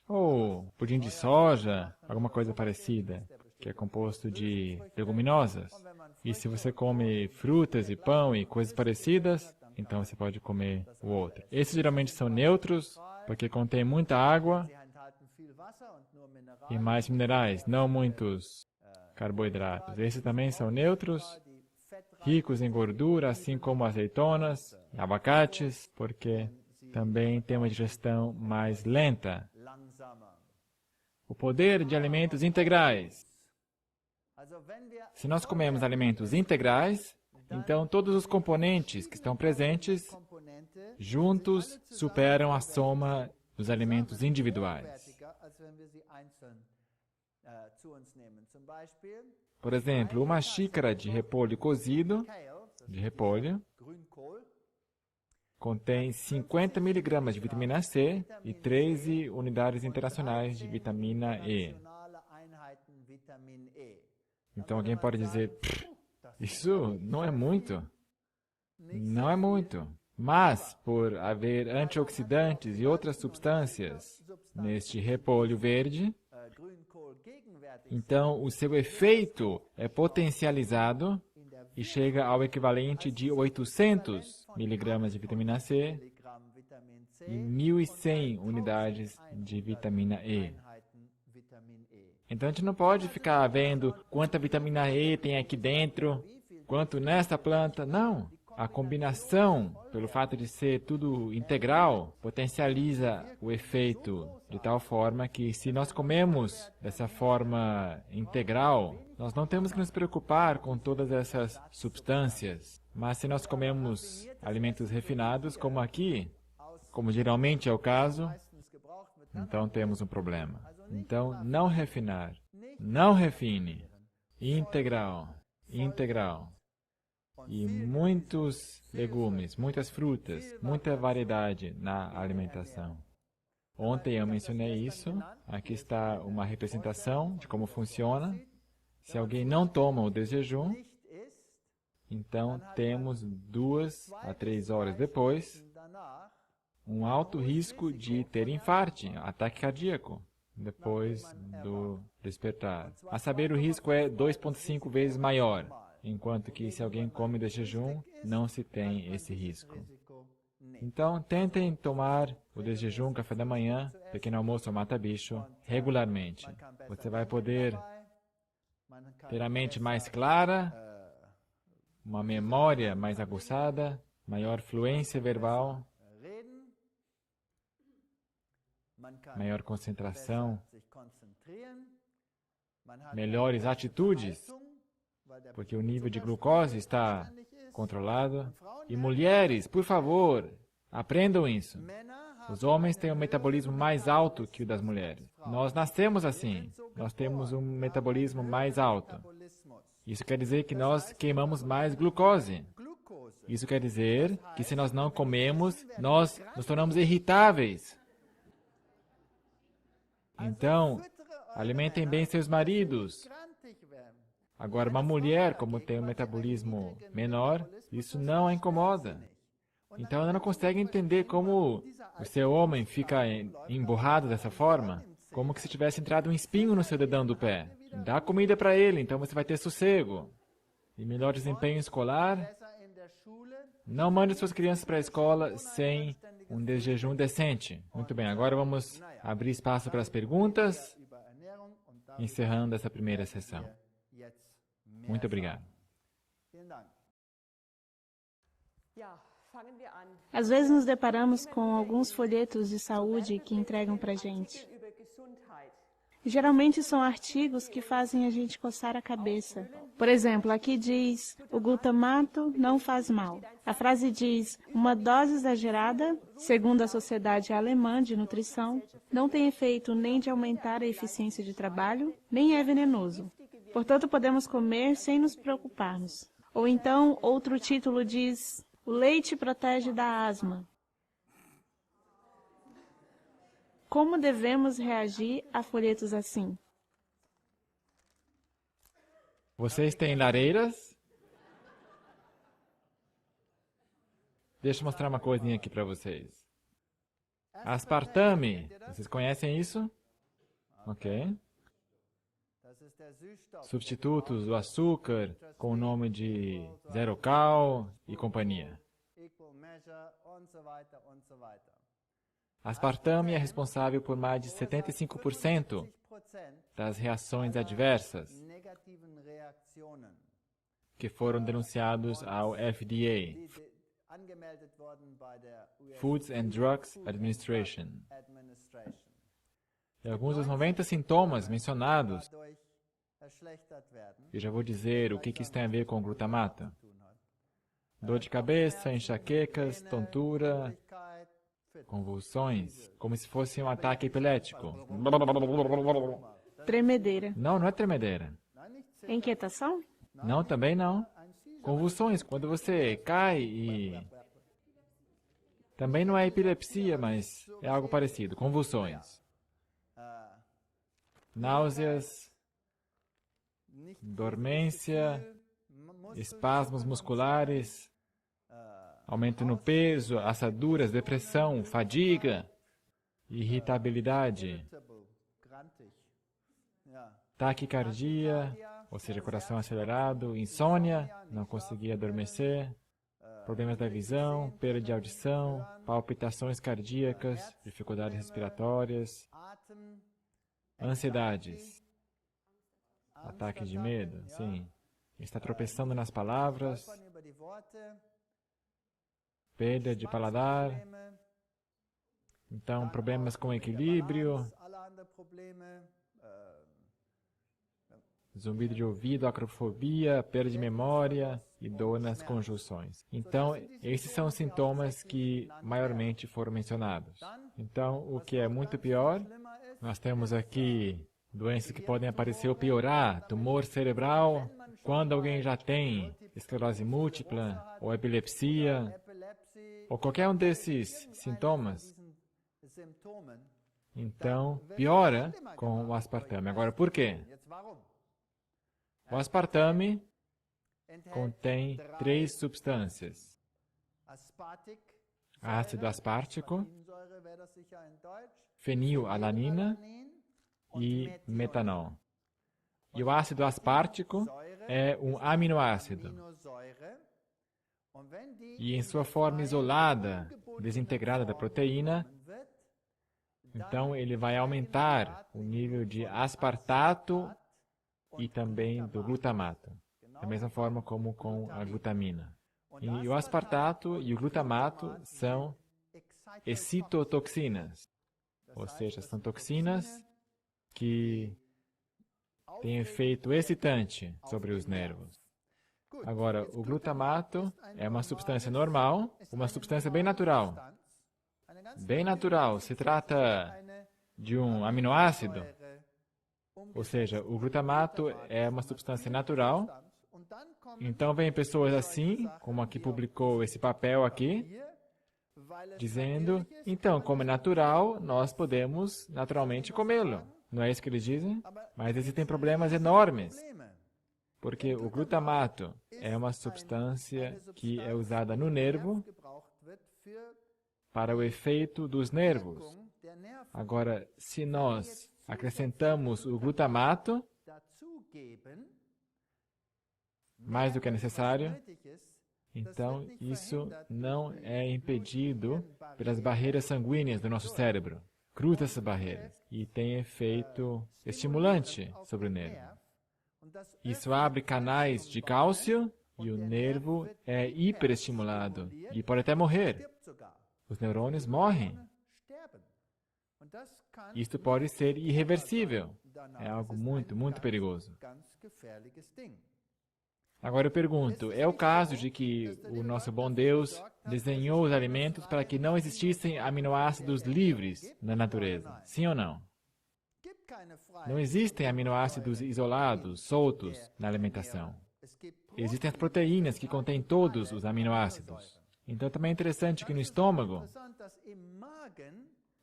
ou pudim de soja, alguma coisa parecida, que é composto de leguminosas. E se você come frutas e pão e coisas parecidas, então você pode comer o outro. Esses geralmente são neutros, porque contém muita água e mais minerais, não muitos carboidratos. Esses também são neutros, ricos em gordura, assim como azeitonas e abacates, porque também tem uma digestão mais lenta. O poder de alimentos integrais. Se nós comemos alimentos integrais, então todos os componentes que estão presentes juntos superam a soma dos alimentos individuais. Por exemplo, uma xícara de repolho cozido, contém 50 mg de vitamina C e 13 unidades internacionais de vitamina E. Então alguém pode dizer, isso não é muito. Não é muito. Mas, por haver antioxidantes e outras substâncias neste repolho verde, então o seu efeito é potencializado e chega ao equivalente de 800 mg de vitamina C e 1.100 unidades de vitamina E. Então a gente não pode ficar vendo quanta vitamina E tem aqui dentro, quanto nessa planta. Não. A combinação, pelo fato de ser tudo integral, potencializa o efeito de tal forma que, se nós comemos dessa forma integral, nós não temos que nos preocupar com todas essas substâncias. Mas se nós comemos alimentos refinados, como aqui, como geralmente é o caso, então temos um problema. Então, não refinar, não refine, integral, integral. E muitos legumes, muitas frutas, muita variedade na alimentação. Ontem eu mencionei isso. Aqui está uma representação de como funciona. Se alguém não toma o desjejum, então temos 2 a 3 horas depois um alto risco de ter infarte, ataque cardíaco, depois do despertar. A saber, o risco é 2,5 vezes maior, enquanto que se alguém come de jejum, não se tem esse risco. Então, tentem tomar o desjejum, café da manhã, pequeno almoço ou mata-bicho, regularmente. Você vai poder ter a mente mais clara, uma memória mais aguçada, maior fluência verbal, maior concentração, melhores atitudes, porque o nível de glucose está controlado. E mulheres, por favor, aprendam isso. Os homens têm um metabolismo mais alto que o das mulheres. Nós nascemos assim. Nós temos um metabolismo mais alto. Isso quer dizer que nós queimamos mais glucose. Isso quer dizer que se nós não comemos, nós nos tornamos irritáveis. Então, alimentem bem seus maridos. Agora, uma mulher, como tem um metabolismo menor, isso não a incomoda. Então, ela não consegue entender como o seu homem fica emburrado dessa forma, como que se tivesse entrado um espinho no seu dedão do pé. Dá comida para ele, então você vai ter sossego. E melhor desempenho escolar. Não mande suas crianças para a escola sem um desjejum decente. Muito bem, agora vamos abrir espaço para as perguntas, encerrando essa primeira sessão. Muito obrigado. Às vezes nos deparamos com alguns folhetos de saúde que entregam para a gente. Geralmente são artigos que fazem a gente coçar a cabeça. Por exemplo, aqui diz, o glutamato não faz mal. A frase diz, uma dose exagerada, segundo a Sociedade Alemã de Nutrição, não tem efeito nem de aumentar a eficiência de trabalho, nem é venenoso. Portanto, podemos comer sem nos preocuparmos. Ou então, outro título diz, o leite protege da asma. Como devemos reagir a folhetos assim? Vocês têm lareiras? Deixa eu mostrar uma coisinha aqui para vocês. Aspartame. Vocês conhecem isso? Ok. Substitutos do açúcar com o nome de Zero Cal e companhia. Aspartame é responsável por mais de 75% das reações adversas que foram denunciados ao FDA, Foods and Drugs Administration. E alguns dos 90 sintomas mencionados, eu já vou dizer o que isso tem a ver com glutamato. Dor de cabeça, enxaquecas, tontura, convulsões, como se fosse um ataque epilético. Tremedeira. Não, não é tremedeira. Inquietação? Não, também não. Convulsões, quando você cai e... Também não é epilepsia, mas é algo parecido. Convulsões. Náuseas, dormência, espasmos musculares, aumento no peso, assaduras, depressão, fadiga, irritabilidade, taquicardia, ou seja, coração acelerado, insônia, não conseguir adormecer, problemas da visão, perda de audição, palpitações cardíacas, dificuldades respiratórias, ansiedades, ataques de medo, sim. Está tropeçando nas palavras, perda de paladar, então problemas com equilíbrio, zumbido de ouvido, acrofobia, perda de memória e dor nas conjunções. Então, esses são os sintomas que maiormente foram mencionados. Então, o que é muito pior, nós temos aqui doenças que podem aparecer ou piorar, tumor cerebral, quando alguém já tem esclerose múltipla ou epilepsia, ou qualquer um desses sintomas, então piora com o aspartame. Agora, por quê? O aspartame contém 3 substâncias: ácido aspartico, fenilalanina e metanol. E o ácido aspartico é um aminoácido. E em sua forma isolada, desintegrada da proteína, então ele vai aumentar o nível de aspartato e também do glutamato, da mesma forma como com a glutamina. E o aspartato e o glutamato são excitotoxinas, ou seja, são toxinas que têm efeito excitante sobre os nervos. Agora, o glutamato é uma substância normal, uma substância bem natural. Bem natural, se trata de um aminoácido, ou seja, o glutamato é uma substância natural. Então, vem pessoas assim, como a que publicou esse papel aqui, dizendo, então, como é natural, nós podemos naturalmente comê-lo. Não é isso que eles dizem? Mas existem problemas enormes, porque o glutamato é uma substância que é usada no nervo para o efeito dos nervos. Agora, se nós acrescentamos o glutamato, mais do que é necessário, então isso não é impedido pelas barreiras sanguíneas do nosso cérebro. Cruza essas barreiras e tem efeito estimulante sobre o nervo. Isso abre canais de cálcio e o nervo é hiperestimulado e pode até morrer. Os neurônios morrem. Isto pode ser irreversível. É algo muito, muito perigoso. Agora eu pergunto, é o caso de que o nosso bom Deus desenhou os alimentos para que não existissem aminoácidos livres na natureza? Sim ou não? Não existem aminoácidos isolados, soltos, na alimentação. Existem as proteínas que contêm todos os aminoácidos. Então também é interessante que no estômago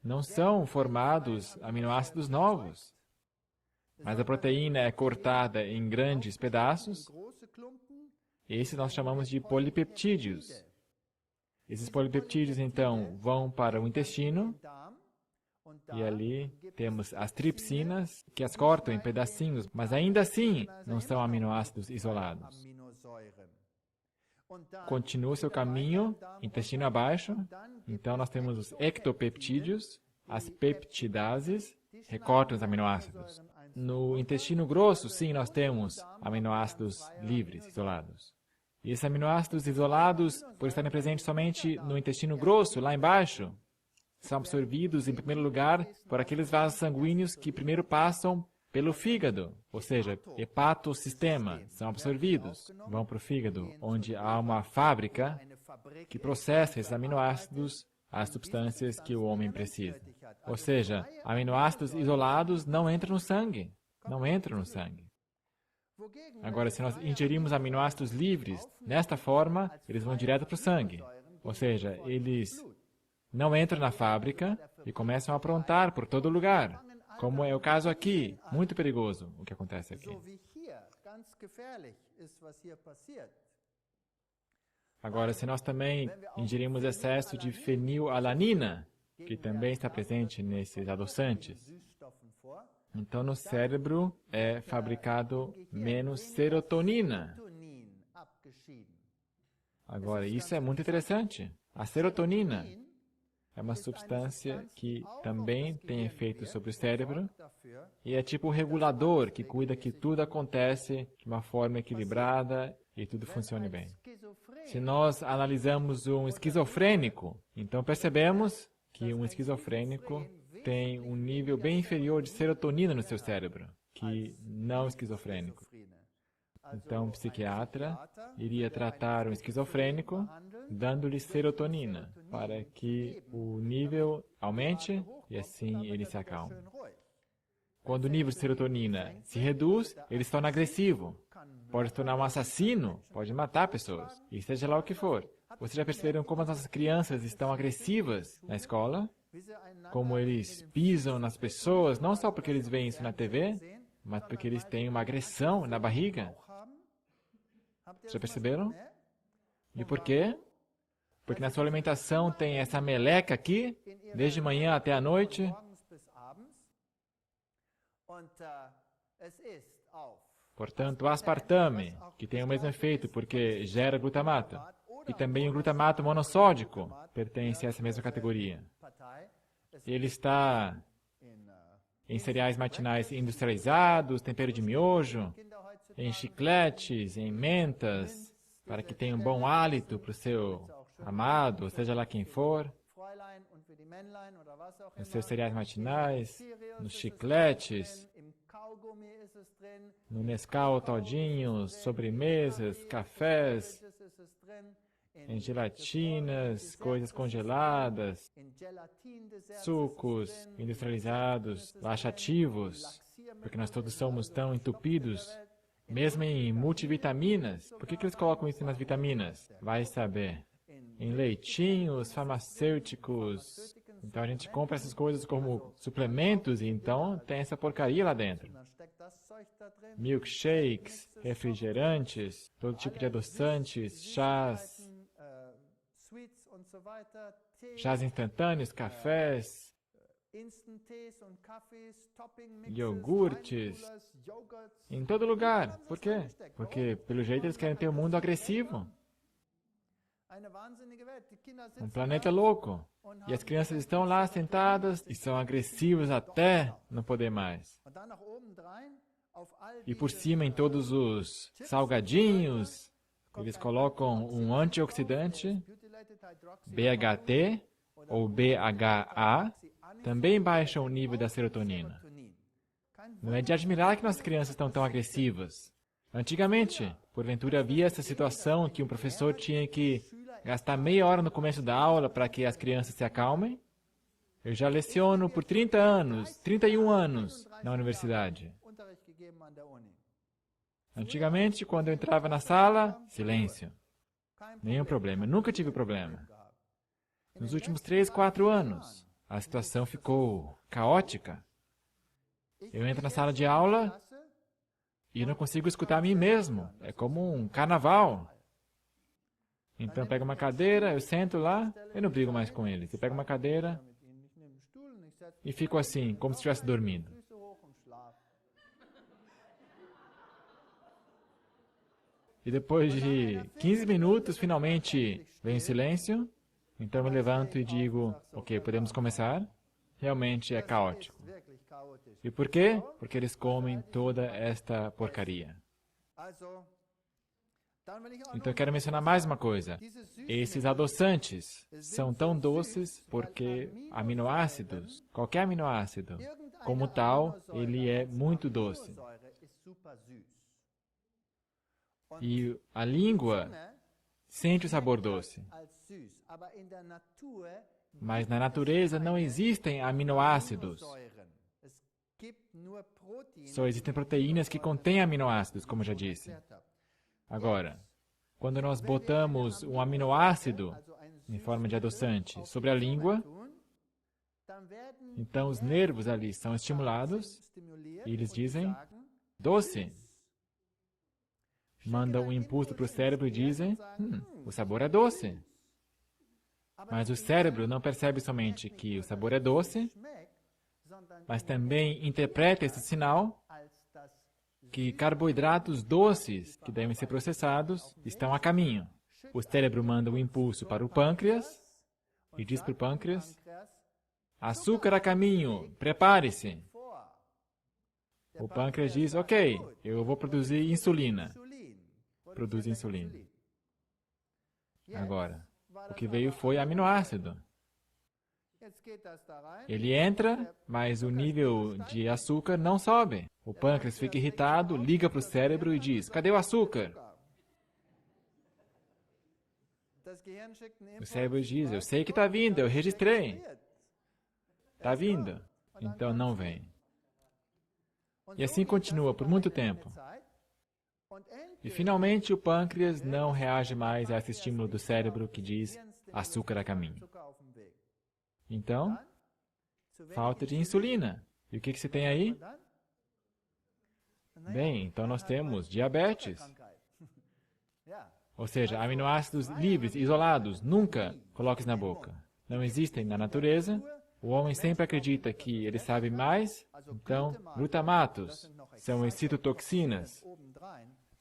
não são formados aminoácidos novos. Mas a proteína é cortada em grandes pedaços. Esses nós chamamos de polipeptídeos. Esses polipeptídeos, então, vão para o intestino. E ali temos as tripsinas, que as cortam em pedacinhos, mas ainda assim não são aminoácidos isolados. Continua seu caminho, intestino abaixo. Então nós temos os ectopeptídeos, as peptidases, recortam os aminoácidos. No intestino grosso, sim, nós temos aminoácidos livres, isolados. E esses aminoácidos isolados, por estarem presentes somente no intestino grosso, lá embaixo, são absorvidos, em primeiro lugar, por aqueles vasos sanguíneos que primeiro passam pelo fígado, ou seja, hepatossistema, são absorvidos, vão para o fígado, onde há uma fábrica que processa esses aminoácidos às substâncias que o homem precisa. Ou seja, aminoácidos isolados não entram no sangue. Não entram no sangue. Agora, se nós ingerimos aminoácidos livres, desta forma, eles vão direto para o sangue. Ou seja, eles não entram na fábrica e começam a aprontar por todo lugar. Como é o caso aqui. Muito perigoso o que acontece aqui. Agora, se nós também ingerimos excesso de fenilalanina, que também está presente nesses adoçantes, então no cérebro é fabricado menos serotonina. Agora, isso é muito interessante. A serotonina é uma substância que também tem efeito sobre o cérebro e é tipo um regulador que cuida que tudo acontece de uma forma equilibrada e tudo funcione bem. Se nós analisamos um esquizofrênico, então percebemos que um esquizofrênico tem um nível bem inferior de serotonina no seu cérebro que não esquizofrênico. Então, um psiquiatra iria tratar um esquizofrênico dando-lhe serotonina para que o nível aumente e assim ele se acalme. Quando o nível de serotonina se reduz, ele se torna agressivo. Pode se tornar um assassino, pode matar pessoas, e seja lá o que for. Vocês já perceberam como as nossas crianças estão agressivas na escola? Como eles pisam nas pessoas, não só porque eles veem isso na TV, mas porque eles têm uma agressão na barriga. Já perceberam? E por quê? Porque na sua alimentação tem essa meleca aqui, desde manhã até a noite. Portanto, o aspartame, que tem o mesmo efeito porque gera glutamato. E também o glutamato monossódico pertence a essa mesma categoria. Ele está em cereais matinais industrializados, tempero de miojo, em chicletes, em mentas, para que tenha um bom hálito para o seu amado, seja lá quem for. Nos seus cereais matinais, nos chicletes, no Nescau todinhos, sobremesas, cafés, em gelatinas, coisas congeladas, sucos industrializados, laxativos, porque nós todos somos tão entupidos, mesmo em multivitaminas. Por que eles colocam isso nas vitaminas? Vai saber. Em leitinhos, farmacêuticos. Então a gente compra essas coisas como suplementos e então tem essa porcaria lá dentro. Milkshakes, refrigerantes, todo tipo de adoçantes, chás instantâneos, cafés, iogurtes, em todo lugar. Por quê? Porque, pelo jeito, eles querem ter um mundo agressivo. Um planeta louco. E as crianças estão lá sentadas e são agressivas até não poder mais. E por cima, em todos os salgadinhos, eles colocam um antioxidante, BHT ou BHA, também baixa o nível da serotonina. Não é de admirar que nossas crianças estão tão agressivas. Antigamente, porventura havia essa situação que um professor tinha que gastar meia hora no começo da aula para que as crianças se acalmem. Eu já leciono por 30 anos, 31 anos na universidade. Antigamente, quando eu entrava na sala, silêncio. Nenhum problema, eu nunca tive problema. Nos últimos 3, 4 anos, a situação ficou caótica. Eu entro na sala de aula e eu não consigo escutar a mim mesmo. É como um carnaval. Então, eu pego uma cadeira, eu sento lá, eu não brigo mais com eles. Eu pego uma cadeira e fico assim, como se estivesse dormindo. E depois de 15 minutos, finalmente, vem o silêncio. Então, eu me levanto e digo, ok, podemos começar. Realmente é caótico. E por quê? Porque eles comem toda esta porcaria. Então eu quero mencionar mais uma coisa. Esses adoçantes são tão doces porque aminoácidos, qualquer aminoácido, como tal, ele é muito doce. E a língua sente o sabor doce. Mas na natureza não existem aminoácidos. Só existem proteínas que contêm aminoácidos, como já disse. Agora, quando nós botamos um aminoácido em forma de adoçante sobre a língua, então os nervos ali são estimulados e eles dizem doce. Mandam um impulso para o cérebro e dizem, o sabor é doce. Mas o cérebro não percebe somente que o sabor é doce, mas também interpreta esse sinal que carboidratos doces, que devem ser processados, estão a caminho. O cérebro manda um impulso para o pâncreas e diz para o pâncreas, açúcar a caminho, prepare-se. O pâncreas diz, ok, eu vou produzir insulina. Produz insulina. Agora, o que veio foi aminoácido. Ele entra, mas o nível de açúcar não sobe. O pâncreas fica irritado, liga para o cérebro e diz, cadê o açúcar? O cérebro diz, eu sei que está vindo, eu registrei. Está vindo. Então não vem. E assim continua por muito tempo. E finalmente o pâncreas não reage mais a esse estímulo do cérebro que diz açúcar a caminho. Então, falta de insulina. E o que você tem aí? Bem, então nós temos diabetes. Ou seja, aminoácidos livres, isolados, nunca coloques na boca. Não existem na natureza. O homem sempre acredita que ele sabe mais. Então, glutamatos são excitotoxinas.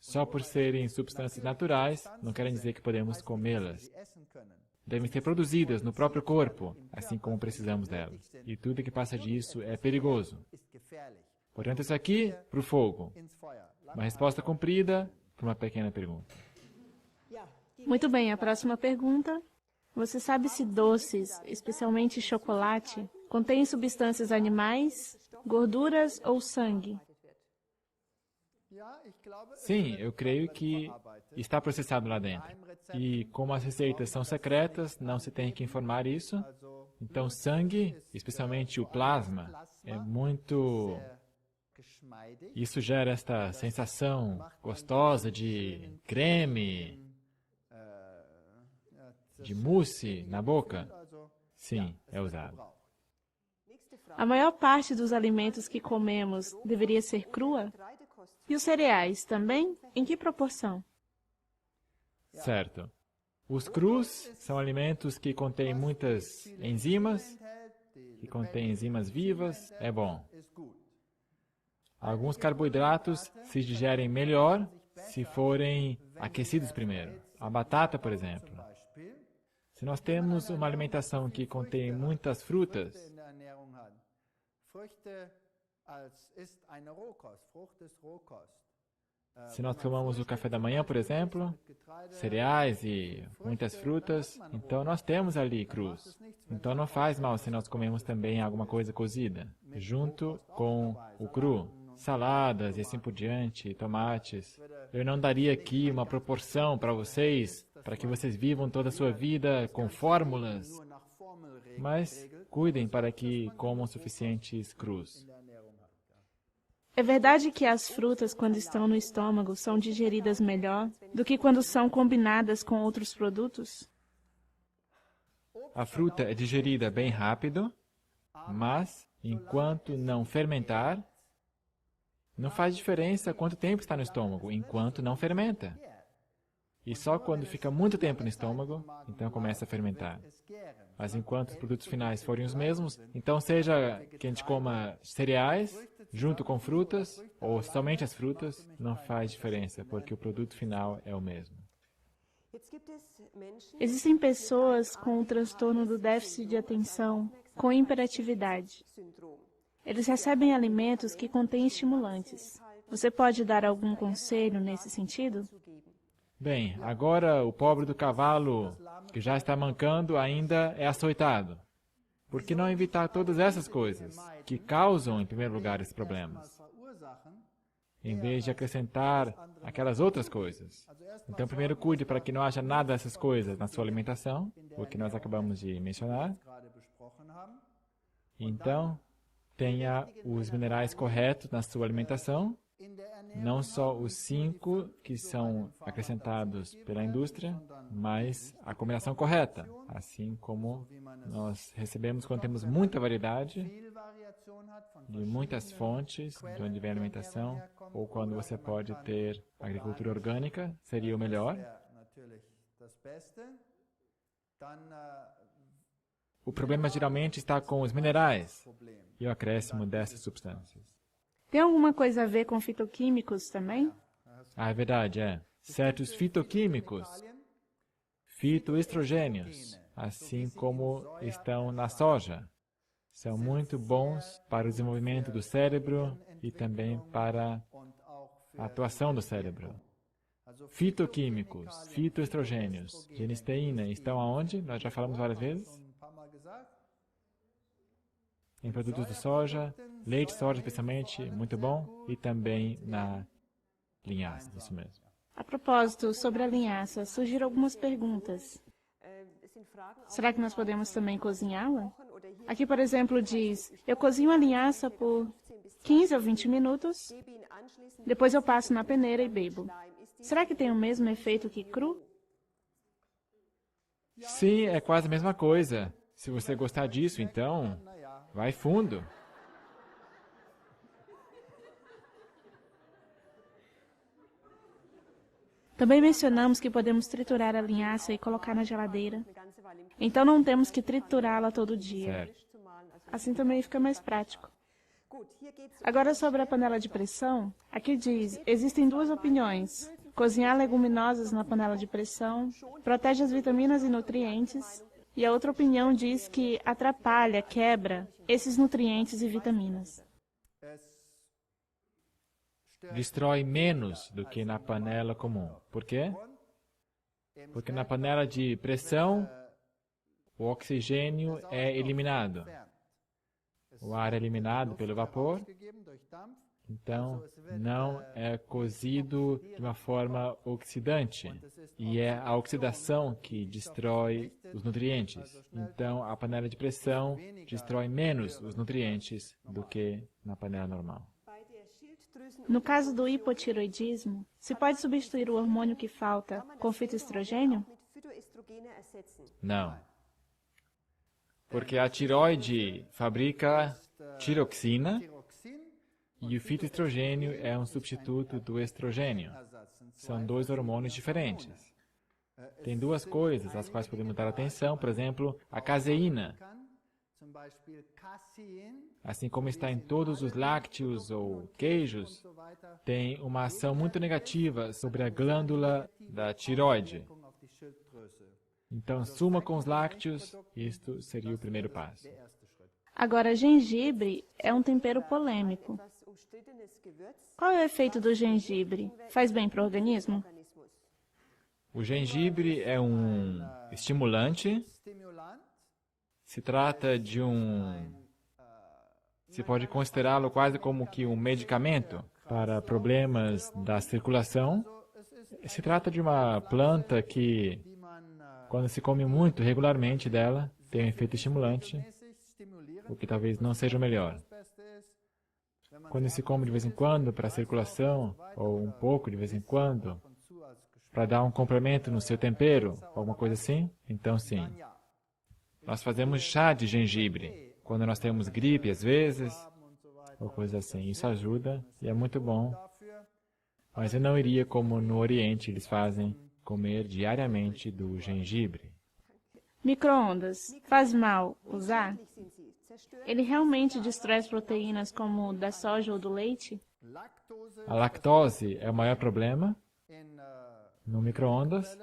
Só por serem substâncias naturais, não querem dizer que podemos comê-las. Devem ser produzidas no próprio corpo, assim como precisamos delas. E tudo que passa disso é perigoso. Portanto, isso aqui, para o fogo. Uma resposta comprida para uma pequena pergunta. Muito bem, a próxima pergunta. Você sabe se doces, especialmente chocolate, contêm substâncias animais, gorduras ou sangue? Sim, eu creio que está processado lá dentro. E como as receitas são secretas, não se tem que informar isso. Então, sangue, especialmente o plasma, é muito... Isso gera esta sensação gostosa de creme, de mousse na boca. Sim, é usado. A maior parte dos alimentos que comemos deveria ser crua? E os cereais também? Em que proporção? Certo. Os crus são alimentos que contêm muitas enzimas, que contêm enzimas vivas, é bom. Alguns carboidratos se digerem melhor se forem aquecidos primeiro. A batata, por exemplo. Se nós temos uma alimentação que contém muitas frutas, se nós tomamos o café da manhã, por exemplo, cereais e muitas frutas, então nós temos ali crus. Então não faz mal se nós comemos também alguma coisa cozida, junto com o cru. Saladas e assim por diante, tomates. Eu não daria aqui uma proporção para vocês, para que vocês vivam toda a sua vida com fórmulas, mas cuidem para que comam suficientes crus. É verdade que as frutas, quando estão no estômago, são digeridas melhor do que quando são combinadas com outros produtos? A fruta é digerida bem rápido, mas enquanto não fermentar, não faz diferença quanto tempo está no estômago, enquanto não fermenta. E só quando fica muito tempo no estômago, então começa a fermentar. Mas enquanto os produtos finais forem os mesmos, então seja que a gente coma cereais junto com frutas, ou somente as frutas, não faz diferença, porque o produto final é o mesmo. Existem pessoas com o transtorno do déficit de atenção, com hiperatividade. Eles recebem alimentos que contêm estimulantes. Você pode dar algum conselho nesse sentido? Bem, agora o pobre do cavalo, que já está mancando, ainda é açoitado. Por que não evitar todas essas coisas, que causam, em primeiro lugar, esses problemas, em vez de acrescentar aquelas outras coisas? Então, primeiro cuide para que não haja nada dessas coisas na sua alimentação, o que nós acabamos de mencionar. Então, tenha os minerais corretos na sua alimentação, não só os 5 que são acrescentados pela indústria, mas a combinação correta, assim como nós recebemos quando temos muita variedade de muitas fontes de onde vem a alimentação, ou quando você pode ter agricultura orgânica, seria o melhor. O problema geralmente está com os minerais e o acréscimo dessas substâncias. Tem alguma coisa a ver com fitoquímicos também? Ah, é verdade, é. Certos fitoquímicos, fitoestrogênios, assim como estão na soja, são muito bons para o desenvolvimento do cérebro e também para a atuação do cérebro. Fitoquímicos, fitoestrogênios, genisteína, estão aonde? Nós já falamos várias vezes. Em produtos de soja, leite de soja especialmente, muito bom, e também na linhaça, isso mesmo. A propósito, sobre a linhaça, surgiram algumas perguntas. Será que nós podemos também cozinhá-la? Aqui, por exemplo, diz, eu cozinho a linhaça por 15 ou 20 minutos, depois eu passo na peneira e bebo. Será que tem o mesmo efeito que cru? Sim, é quase a mesma coisa. Se você gostar disso, então, vai fundo. Também mencionamos que podemos triturar a linhaça e colocar na geladeira. Então não temos que triturá-la todo dia. Certo. Assim também fica mais prático. Agora sobre a panela de pressão, aqui diz, existem duas opiniões. Cozinhar leguminosas na panela de pressão protege as vitaminas e nutrientes, e a outra opinião diz que atrapalha, quebra esses nutrientes e vitaminas. Destrói menos do que na panela comum. Por quê? Porque na panela de pressão, o oxigênio é eliminado. O ar é eliminado pelo vapor, então não é cozido de uma forma oxidante. E é a oxidação que destrói os nutrientes. Então a panela de pressão destrói menos os nutrientes do que na panela normal. No caso do hipotiroidismo, se pode substituir o hormônio que falta com fitoestrogênio? Não. Porque a tireoide fabrica tiroxina e o fitoestrogênio é um substituto do estrogênio. São dois hormônios diferentes. Tem duas coisas às quais podemos dar atenção, por exemplo, a caseína. Assim como está em todos os lácteos ou queijos, tem uma ação muito negativa sobre a glândula da tireoide. Então, suma com os lácteos, isto seria o primeiro passo. Agora, gengibre é um tempero polêmico. Qual é o efeito do gengibre? Faz bem para o organismo? O gengibre é um estimulante. Se trata de se pode considerá-lo quase como que um medicamento para problemas da circulação. Se trata de uma planta que, quando se come muito regularmente dela, tem um efeito estimulante, o que talvez não seja o melhor. Quando se come de vez em quando para a circulação, ou um pouco de vez em quando, para dar um complemento no seu tempero, alguma coisa assim, então sim. Nós fazemos chá de gengibre, quando nós temos gripe às vezes, ou coisa assim. Isso ajuda e é muito bom. Mas eu não iria como no Oriente eles fazem, comer diariamente do gengibre. Micro-ondas. Faz mal usar? Ele realmente destrói as proteínas como o da soja ou do leite? A lactose é o maior problema no micro-ondas.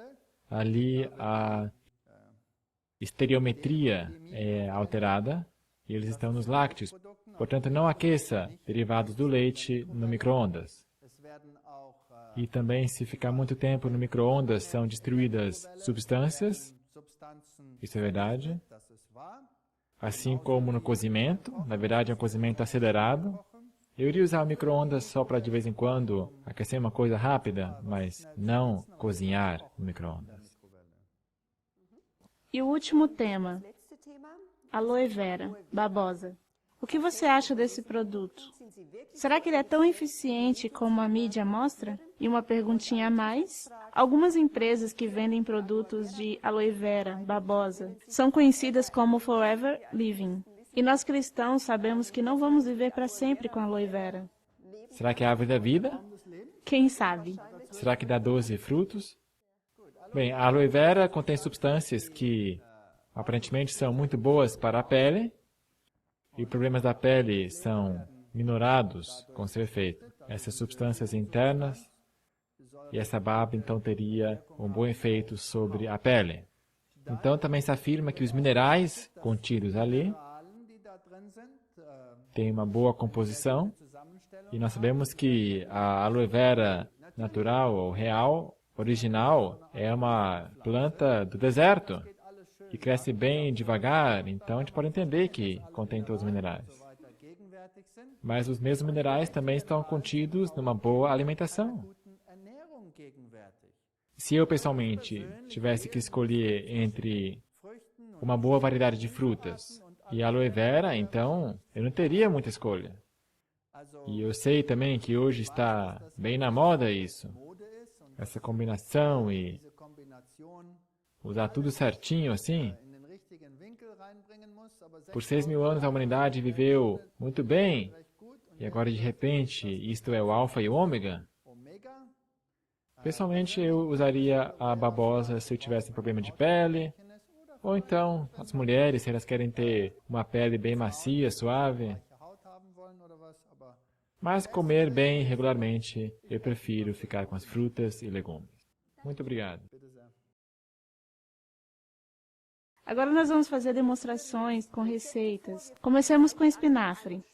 Ali a estereometria é alterada e eles estão nos lácteos. Portanto, não aqueça derivados do leite no micro-ondas. E também, se ficar muito tempo no micro-ondas, são destruídas substâncias. Isso é verdade. Assim como no cozimento, na verdade é um cozimento acelerado. Eu iria usar o micro-ondas só para de vez em quando aquecer uma coisa rápida, mas não cozinhar no micro-ondas. E o último tema, aloe vera, babosa. O que você acha desse produto? Será que ele é tão eficiente como a mídia mostra? E uma perguntinha a mais. Algumas empresas que vendem produtos de aloe vera, babosa, são conhecidas como Forever Living. E nós cristãos sabemos que não vamos viver para sempre com aloe vera. Será que é a árvore da vida? Quem sabe? Será que dá 12 frutos? Bem, a aloe vera contém substâncias que aparentemente são muito boas para a pele, e problemas da pele são minorados com seu efeito. Essas substâncias internas, e essa baba então teria um bom efeito sobre a pele. Então também se afirma que os minerais contidos ali têm uma boa composição, e nós sabemos que a aloe vera natural ou real, original, é uma planta do deserto, que cresce bem devagar, então a gente pode entender que contém todos os minerais. Mas os mesmos minerais também estão contidos numa boa alimentação. Se eu, pessoalmente, tivesse que escolher entre uma boa variedade de frutas e aloe vera, então eu não teria muita escolha. E eu sei também que hoje está bem na moda isso, essa combinação e usar tudo certinho assim. Por 6.000 anos a humanidade viveu muito bem, e agora de repente isto é o alfa e o ômega. Pessoalmente eu usaria a babosa se eu tivesse um problema de pele, ou então as mulheres, se elas querem ter uma pele bem macia, suave. Mas comer bem regularmente, eu prefiro ficar com as frutas e legumes. Muito obrigado. Agora nós vamos fazer demonstrações com receitas. Comecemos com espinafre.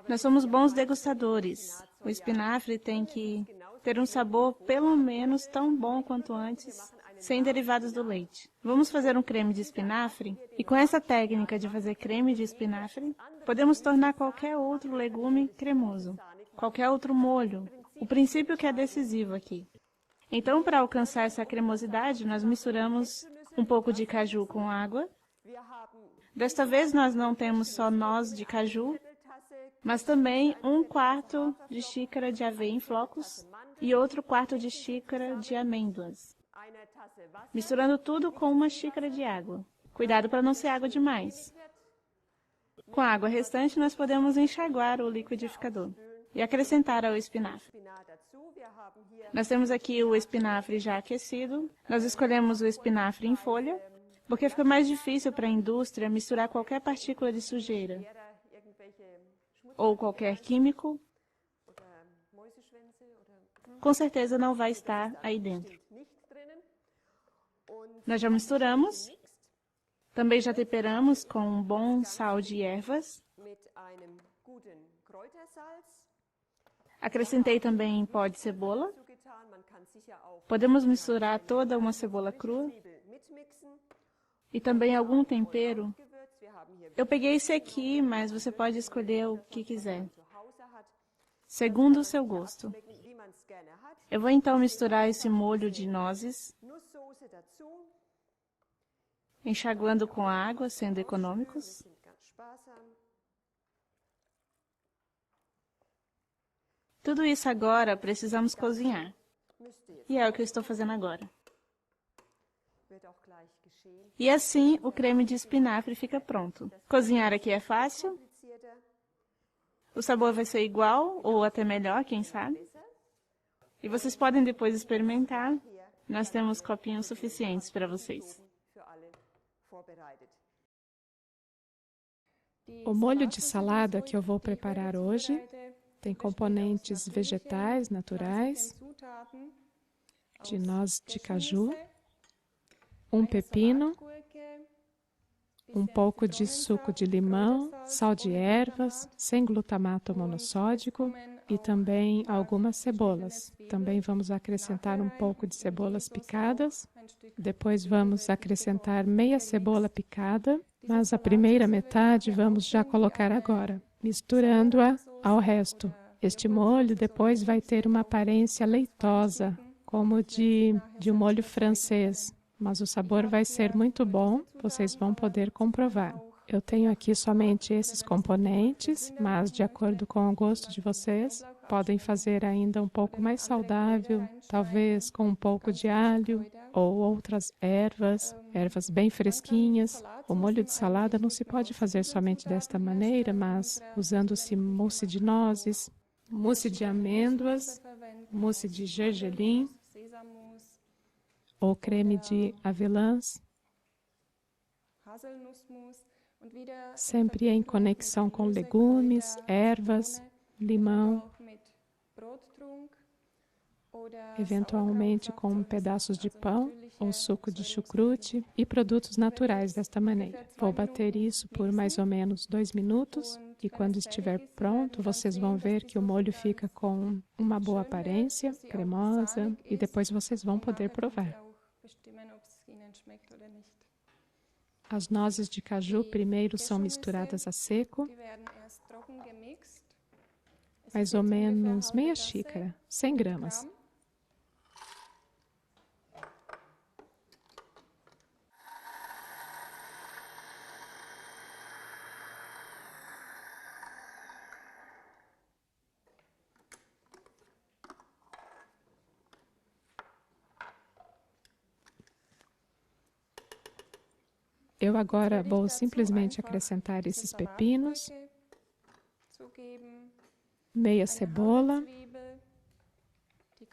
Nós somos bons degustadores. O espinafre tem que ter um sabor pelo menos tão bom quanto antes, sem derivados do leite. Vamos fazer um creme de espinafre e com essa técnica de fazer creme de espinafre, podemos tornar qualquer outro legume cremoso, qualquer outro molho. O princípio que é decisivo aqui. Então, para alcançar essa cremosidade, nós misturamos um pouco de caju com água. Desta vez nós não temos só noz de caju, mas também 1/4 de xícara de aveia em flocos e outro 1/4 de xícara de amêndoas. Misturando tudo com 1 xícara de água. Cuidado para não ser água demais. Com a água restante, nós podemos enxaguar o liquidificador e acrescentar ao espinafre. Nós temos aqui o espinafre já aquecido. Nós escolhemos o espinafre em folha, porque fica mais difícil para a indústria misturar qualquer partícula de sujeira ou qualquer químico. Com certeza não vai estar aí dentro. Nós já misturamos. Também já temperamos com um bom sal de ervas. Acrescentei também pó de cebola. Podemos misturar toda uma cebola crua. E também algum tempero. Eu peguei esse aqui, mas você pode escolher o que quiser, segundo o seu gosto. Eu vou então misturar esse molho de nozes, enxaguando com água, sendo econômicos. Tudo isso agora precisamos cozinhar. E é o que eu estou fazendo agora. E assim o creme de espinafre fica pronto. Cozinhar aqui é fácil. O sabor vai ser igual ou até melhor, quem sabe. E vocês podem depois experimentar. Nós temos copinhos suficientes para vocês. O molho de salada que eu vou preparar hoje tem componentes vegetais naturais, de noz de caju, um pepino, um pouco de suco de limão, sal de ervas, sem glutamato monossódico e também algumas cebolas. Também vamos acrescentar um pouco de cebolas picadas. Depois vamos acrescentar meia cebola picada, mas a primeira metade vamos já colocar agora, misturando-a ao resto. Este molho depois vai ter uma aparência leitosa, como de um molho francês. Mas o sabor vai ser muito bom, vocês vão poder comprovar. Eu tenho aqui somente esses componentes, mas de acordo com o gosto de vocês, podem fazer ainda um pouco mais saudável, talvez com um pouco de alho ou outras ervas bem fresquinhas. O molho de salada não se pode fazer somente desta maneira, mas usando-se mousse de nozes, mousse de amêndoas, mousse de gergelim, ou creme de avelãs, sempre em conexão com legumes, ervas, limão, eventualmente com pedaços de pão ou suco de chucrute e produtos naturais desta maneira. Vou bater isso por mais ou menos 2 minutos e quando estiver pronto, vocês vão ver que o molho fica com uma boa aparência, cremosa, e depois vocês vão poder provar. As nozes de caju primeiro são misturadas a seco, mais ou menos meia xícara, 100 gramas. Eu agora vou simplesmente acrescentar esses pepinos, meia cebola,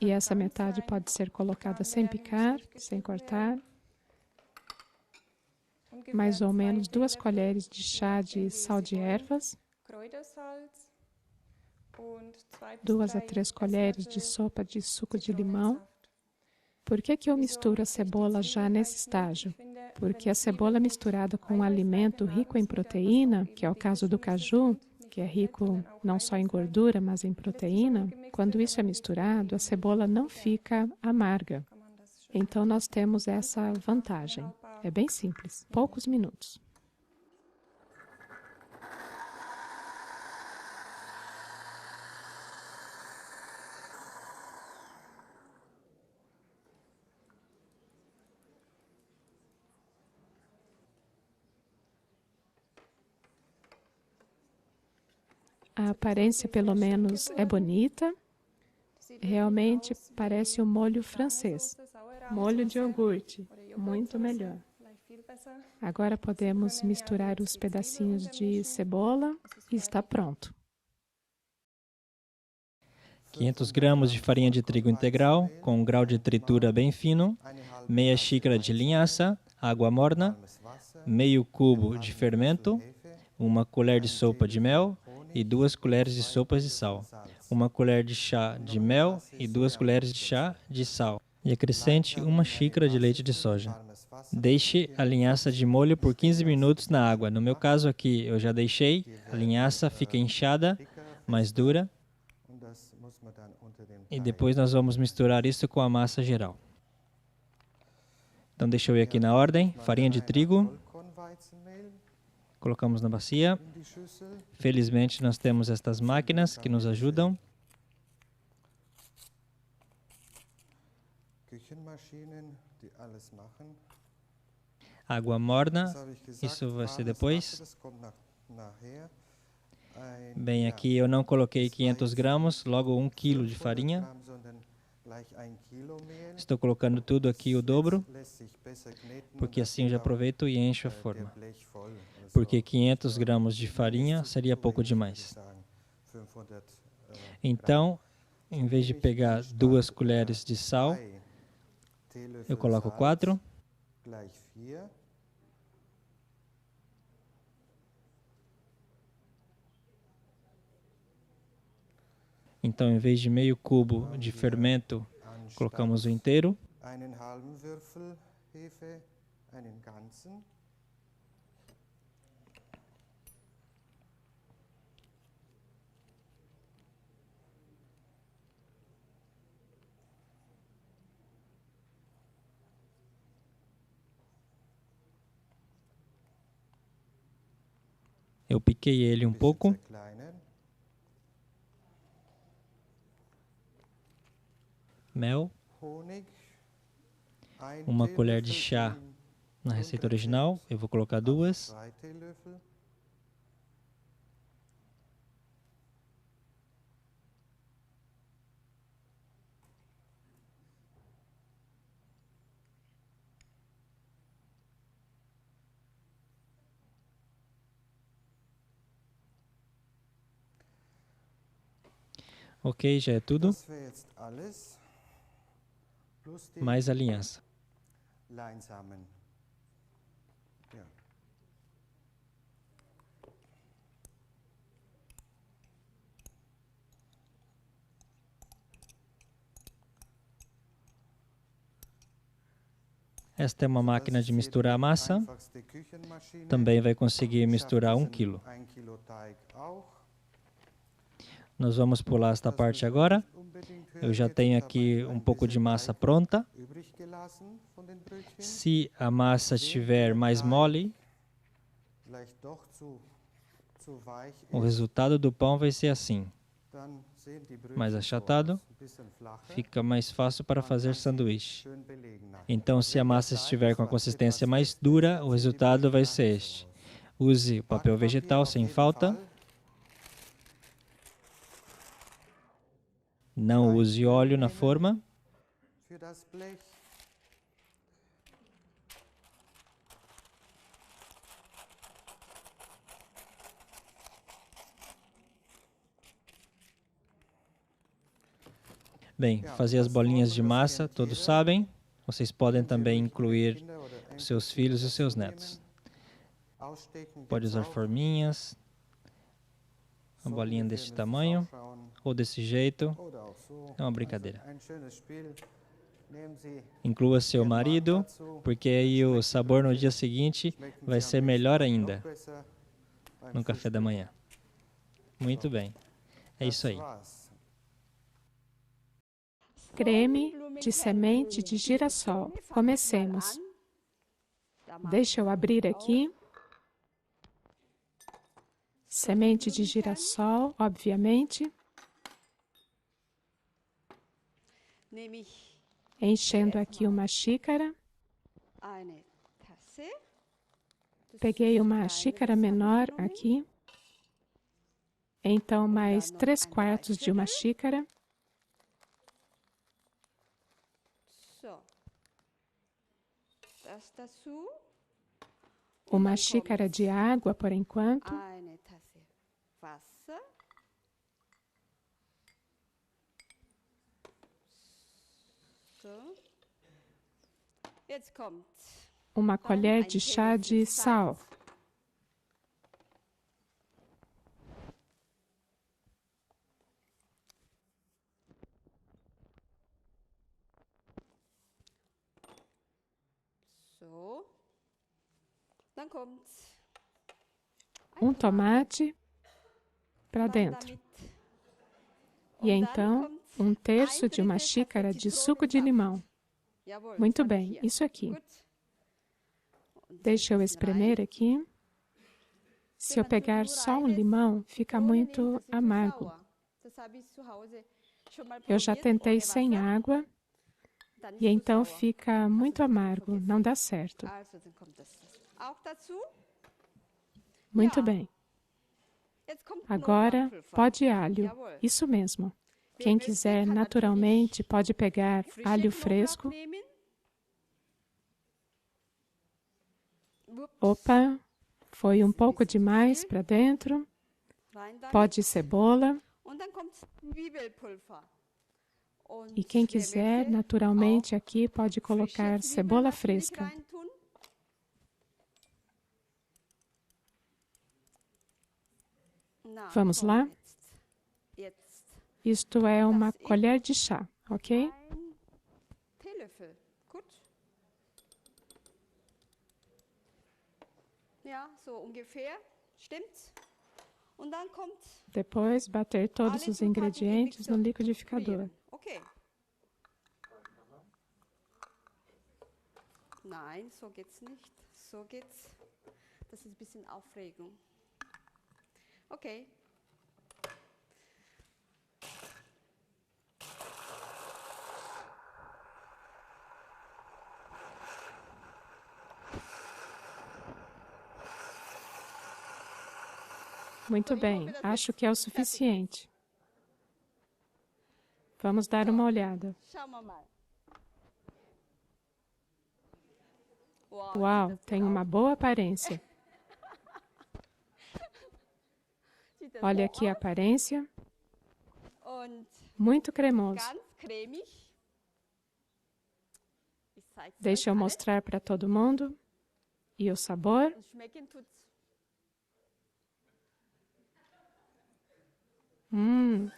e essa metade pode ser colocada sem picar, sem cortar, mais ou menos 2 colheres de chá de sal de ervas, 2 a 3 colheres de sopa de suco de limão. Por que eu misturo a cebola já nesse estágio? Porque a cebola misturada com um alimento rico em proteína, que é o caso do caju, que é rico não só em gordura, mas em proteína, quando isso é misturado, a cebola não fica amarga. Então, nós temos essa vantagem. É bem simples, poucos minutos. A aparência, pelo menos, é bonita. Realmente parece um molho francês. Molho de iogurte, muito melhor. Agora podemos misturar os pedacinhos de cebola e está pronto. 500 gramas de farinha de trigo integral, com um grau de tritura bem fino, meia xícara de linhaça, água morna, meio cubo de fermento, 1 colher de sopa de mel e 2 colheres de sopa de sal, 1 colher de chá de mel e 2 colheres de chá de sal. E acrescente 1 xícara de leite de soja. Deixe a linhaça de molho por 15 minutos na água. No meu caso aqui, eu já deixei. A linhaça fica inchada, mais dura. E depois nós vamos misturar isso com a massa geral. Então deixa eu ir aqui na ordem. Farinha de trigo. Colocamos na bacia. Felizmente nós temos estas máquinas que nos ajudam. Água morna, isso vai ser depois. Bem, aqui eu não coloquei 500 gramas, logo 1 quilo de farinha. Estou colocando tudo aqui o dobro, porque assim eu já aproveito e encho a forma. Porque 500 gramas de farinha seria pouco demais. Então, em vez de pegar 2 colheres de sal, eu coloco 4. Então, em vez de meio cubo de fermento, colocamos o inteiro. Eu piquei ele um pouco. Mel. 1 colher de chá na receita original. Eu vou colocar 2. Ok, já é tudo. Mais a linhaça. Esta é uma máquina de misturar a massa. Também vai conseguir misturar 1 quilo. Nós vamos pular esta parte agora. Eu já tenho aqui um pouco de massa pronta. Se a massa estiver mais mole, o resultado do pão vai ser assim. Mais achatado, fica mais fácil para fazer sanduíche. Então, se a massa estiver com a consistência mais dura, o resultado vai ser este. Use papel vegetal sem falta. Não use óleo na forma. Bem, fazer as bolinhas de massa, todos sabem. Vocês podem também incluir os seus filhos e os seus netos. Pode usar forminhas. Uma bolinha deste tamanho, ou desse jeito. É uma brincadeira. Inclua seu marido, porque aí o sabor no dia seguinte vai ser melhor ainda no café da manhã. Muito bem. É isso aí. Creme de semente de girassol. Comecemos. Deixa eu abrir aqui. Semente de girassol, obviamente. Enchendo aqui uma xícara. Peguei uma xícara menor aqui. Então, mais 3/4 de uma xícara. Uma xícara de água, por enquanto. Uma colher de chá de sal. Um tomate para dentro. E então, 1/3 de uma xícara de suco de limão. Muito bem, isso aqui. Deixa eu espremer aqui. Se eu pegar só um limão, fica muito amargo. Eu já tentei sem água, e então fica muito amargo, não dá certo. Muito bem. Agora, pó de alho. Isso mesmo. Quem quiser naturalmente pode pegar alho fresco. Opa, foi um pouco demais para dentro. Pó de cebola. E quem quiser, naturalmente, aqui pode colocar cebola fresca. Vamos lá? Isto é uma colher de chá, ok? Depois, bater todos os ingredientes no liquidificador. Nein, so geht's nicht. So geht's. Das ist ein bisschen Aufregung. Okay. Muito bem, acho que é o suficiente. Vamos dar uma olhada. Uau, tem uma boa aparência. Olha aqui a aparência. Muito cremoso. Deixa eu mostrar para todo mundo. E o sabor?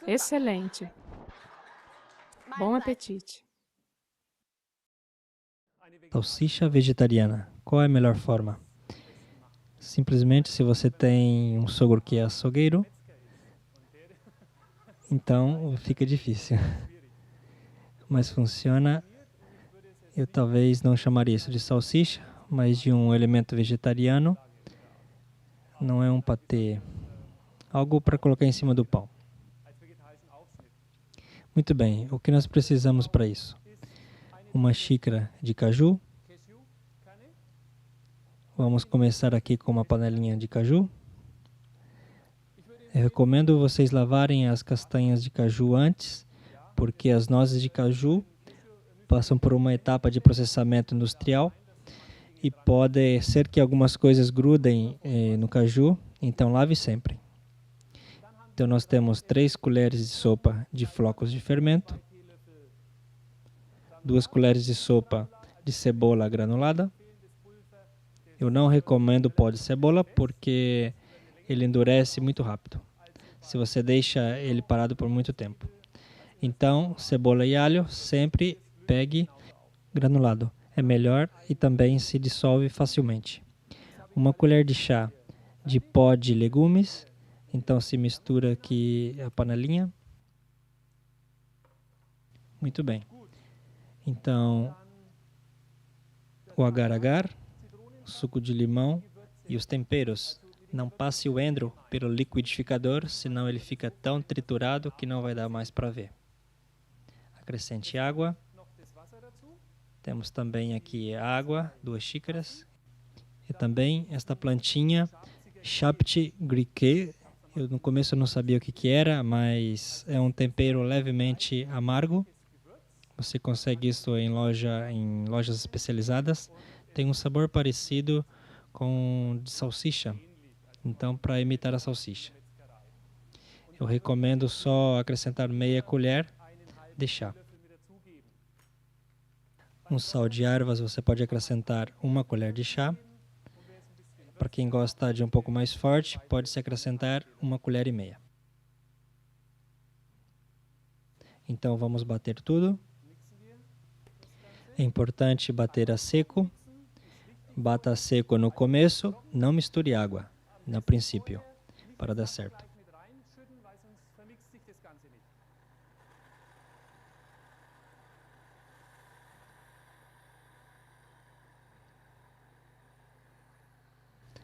Excelente. Bom apetite. Salsicha vegetariana. Qual é a melhor forma? Simplesmente, se você tem um sogro que é açougueiro, então fica difícil. Mas funciona. Eu talvez não chamaria isso de salsicha, mas de um elemento vegetariano. Não é um patê. Algo para colocar em cima do pão. Muito bem, o que nós precisamos para isso? Uma xícara de caju. Vamos começar aqui com uma panelinha de caju. Eu recomendo vocês lavarem as castanhas de caju antes, porque as nozes de caju passam por uma etapa de processamento industrial e pode ser que algumas coisas grudem no caju, então lave sempre. Então nós temos 3 colheres de sopa de flocos de fermento, 2 colheres de sopa de cebola granulada. Eu não recomendo pó de cebola porque ele endurece muito rápido. se você deixa ele parado por muito tempo. Então, cebola e alho sempre pegue granulado. É melhor e também se dissolve facilmente. 1 colher de chá de pó de legumes. Então, se mistura aqui a panelinha. Muito bem. Então, o agar-agar, suco de limão e os temperos. Não passe o endro pelo liquidificador, senão ele fica tão triturado que não vai dar mais para ver. Acrescente água. Temos também aqui água, 2 xícaras. E também esta plantinha, Chapti Griquet. Eu no começo não sabia o que era, mas é um tempero levemente amargo. Você consegue isso em lojas especializadas. Tem um sabor parecido com de salsicha. Então, para imitar a salsicha. Eu recomendo só acrescentar meia colher de chá. Um sal de ervas você pode acrescentar 1 colher de chá. Para quem gosta de um pouco mais forte, pode-se acrescentar 1,5 colher. Então vamos bater tudo. É importante bater a seco. Bata a seco no começo, não misture água no princípio, para dar certo.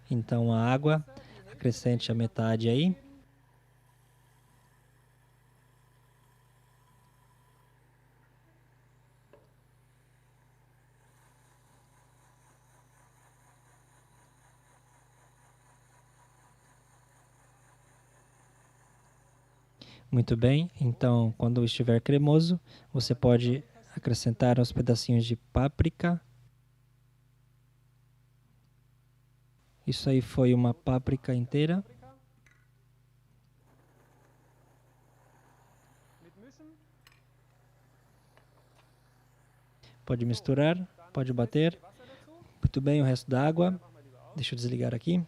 Então a água, acrescente a metade aí. Muito bem, então quando estiver cremoso, você pode acrescentar uns pedacinhos de páprica. Isso aí foi uma páprica inteira. Pode misturar, pode bater. Muito bem, o resto da água. Deixa eu desligar aqui.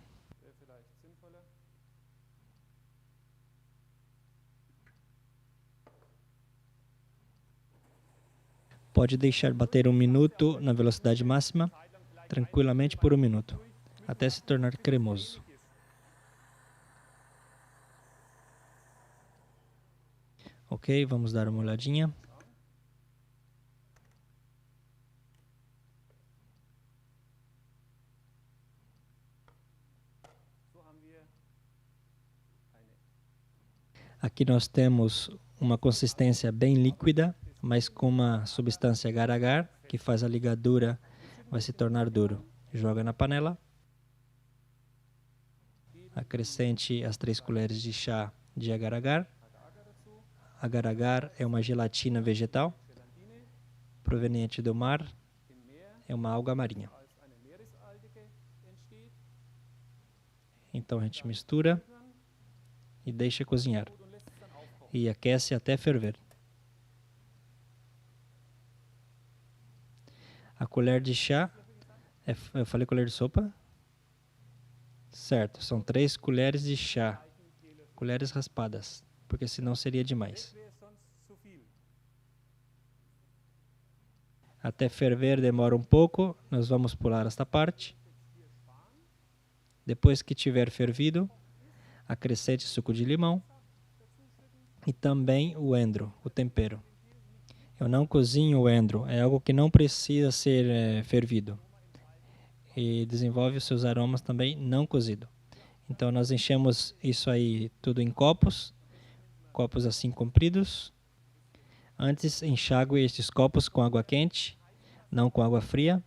Pode deixar bater 1 minuto na velocidade máxima, tranquilamente por 1 minuto, até se tornar cremoso. Ok, vamos dar uma olhadinha. Aqui nós temos uma consistência bem líquida, mas com uma substância agar-agar, que faz a ligadura, vai se tornar duro. Joga na panela. Acrescente as 3 colheres de chá de agar-agar. Agar-agar é uma gelatina vegetal, proveniente do mar, é uma alga marinha. Então a gente mistura e deixa cozinhar. E aquece até ferver. A colher de chá, eu falei colher de sopa? Certo, são 3 colheres de chá, colheres raspadas, porque senão seria demais. Até ferver demora um pouco, nós vamos pular esta parte. Depois que tiver fervido, acrescente suco de limão e também o endro, o tempero. Eu não cozinho o endro, é algo que não precisa ser fervido. E desenvolve os seus aromas também não cozido. Então nós enchemos isso aí tudo em copos assim compridos. Antes enxague estes copos com água quente, não com água fria,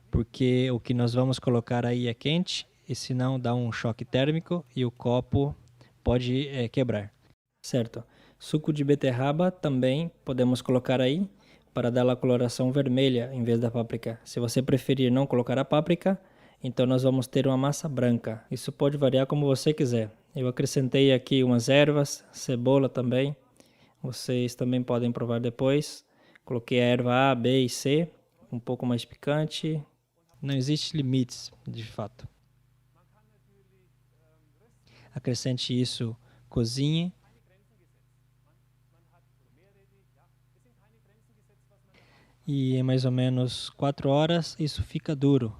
porque o que nós vamos colocar aí é quente e senão dá um choque térmico e o copo pode quebrar. Certo. Suco de beterraba também podemos colocar aí para dar a coloração vermelha em vez da páprica. Se você preferir não colocar a páprica, então nós vamos ter uma massa branca. Isso pode variar como você quiser. Eu acrescentei aqui umas ervas, cebola também. Vocês também podem provar depois. Coloquei a erva A, B e C, um pouco mais picante. Não existe limites, de fato. Acrescente isso cozinhe. E em mais ou menos 4 horas isso fica duro.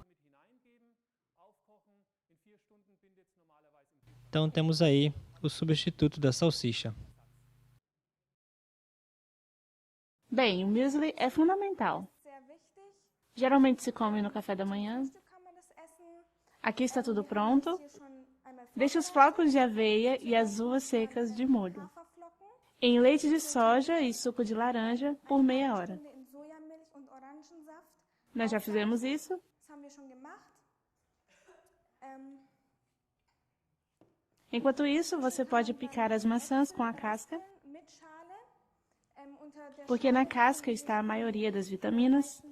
Então temos aí o substituto da salsicha. Bem, o muesli é fundamental. Geralmente se come no café da manhã. Aqui está tudo pronto. Deixe os flocos de aveia e as uvas secas de molho em leite de soja e suco de laranja por meia hora. Nós já fizemos isso. Enquanto isso, você pode picar as maçãs com a casca, porque na casca está a maioria das vitaminas,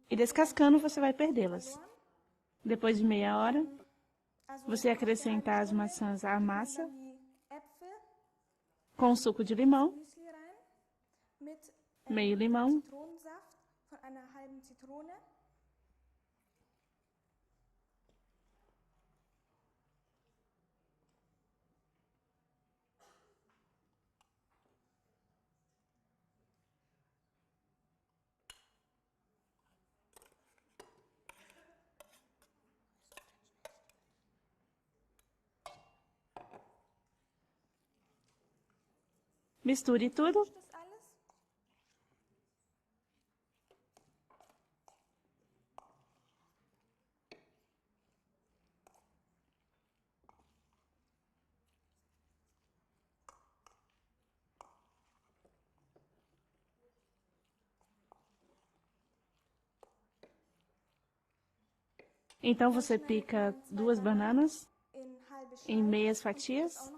e descascando você vai perdê-las. Depois de meia hora, você acrescenta as maçãs à massa com suco de limão, meio limão, misture tudo. Então você pica 2 bananas em meias fatias.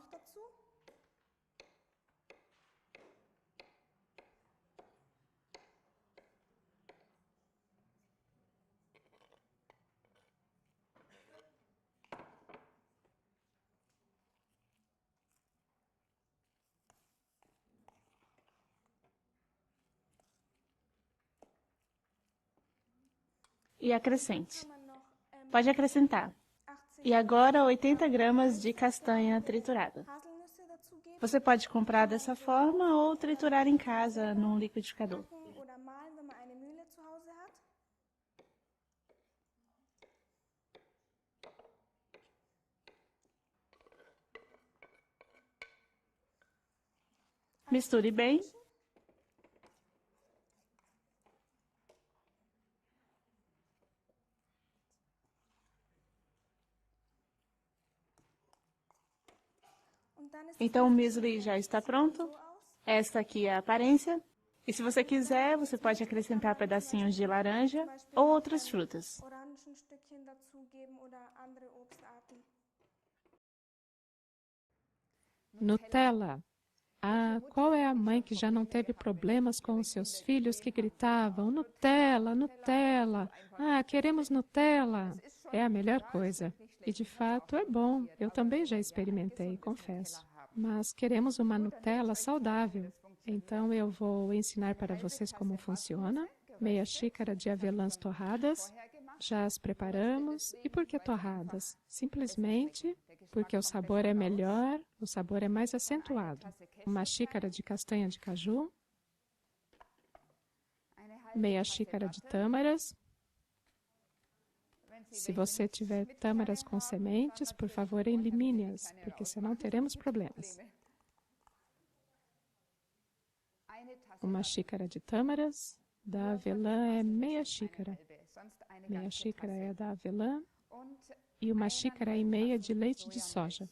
E acrescente. Pode acrescentar. E agora 80 gramas de castanha triturada. Você pode comprar dessa forma ou triturar em casa num liquidificador. Misture bem. Então o muesli já está pronto. Esta aqui é a aparência. E se você quiser, você pode acrescentar pedacinhos de laranja ou outras frutas. Nutella. Ah, qual é a mãe que já não teve problemas com os seus filhos que gritavam Nutella, Nutella, ah, queremos Nutella? É a melhor coisa. E de fato é bom, eu também já experimentei, confesso. Mas queremos uma Nutella saudável. Então eu vou ensinar para vocês como funciona. Meia xícara de avelãs torradas. Já as preparamos. E por que torradas? Simplesmente porque o sabor é melhor, o sabor é mais acentuado. Uma xícara de castanha de caju, meia xícara de tâmaras. Se você tiver tâmaras com sementes, por favor, elimine-as, porque senão teremos problemas. Uma xícara de tâmaras, da avelã é meia xícara. Meia xícara é da avelã. E uma xícara e meia de leite de soja.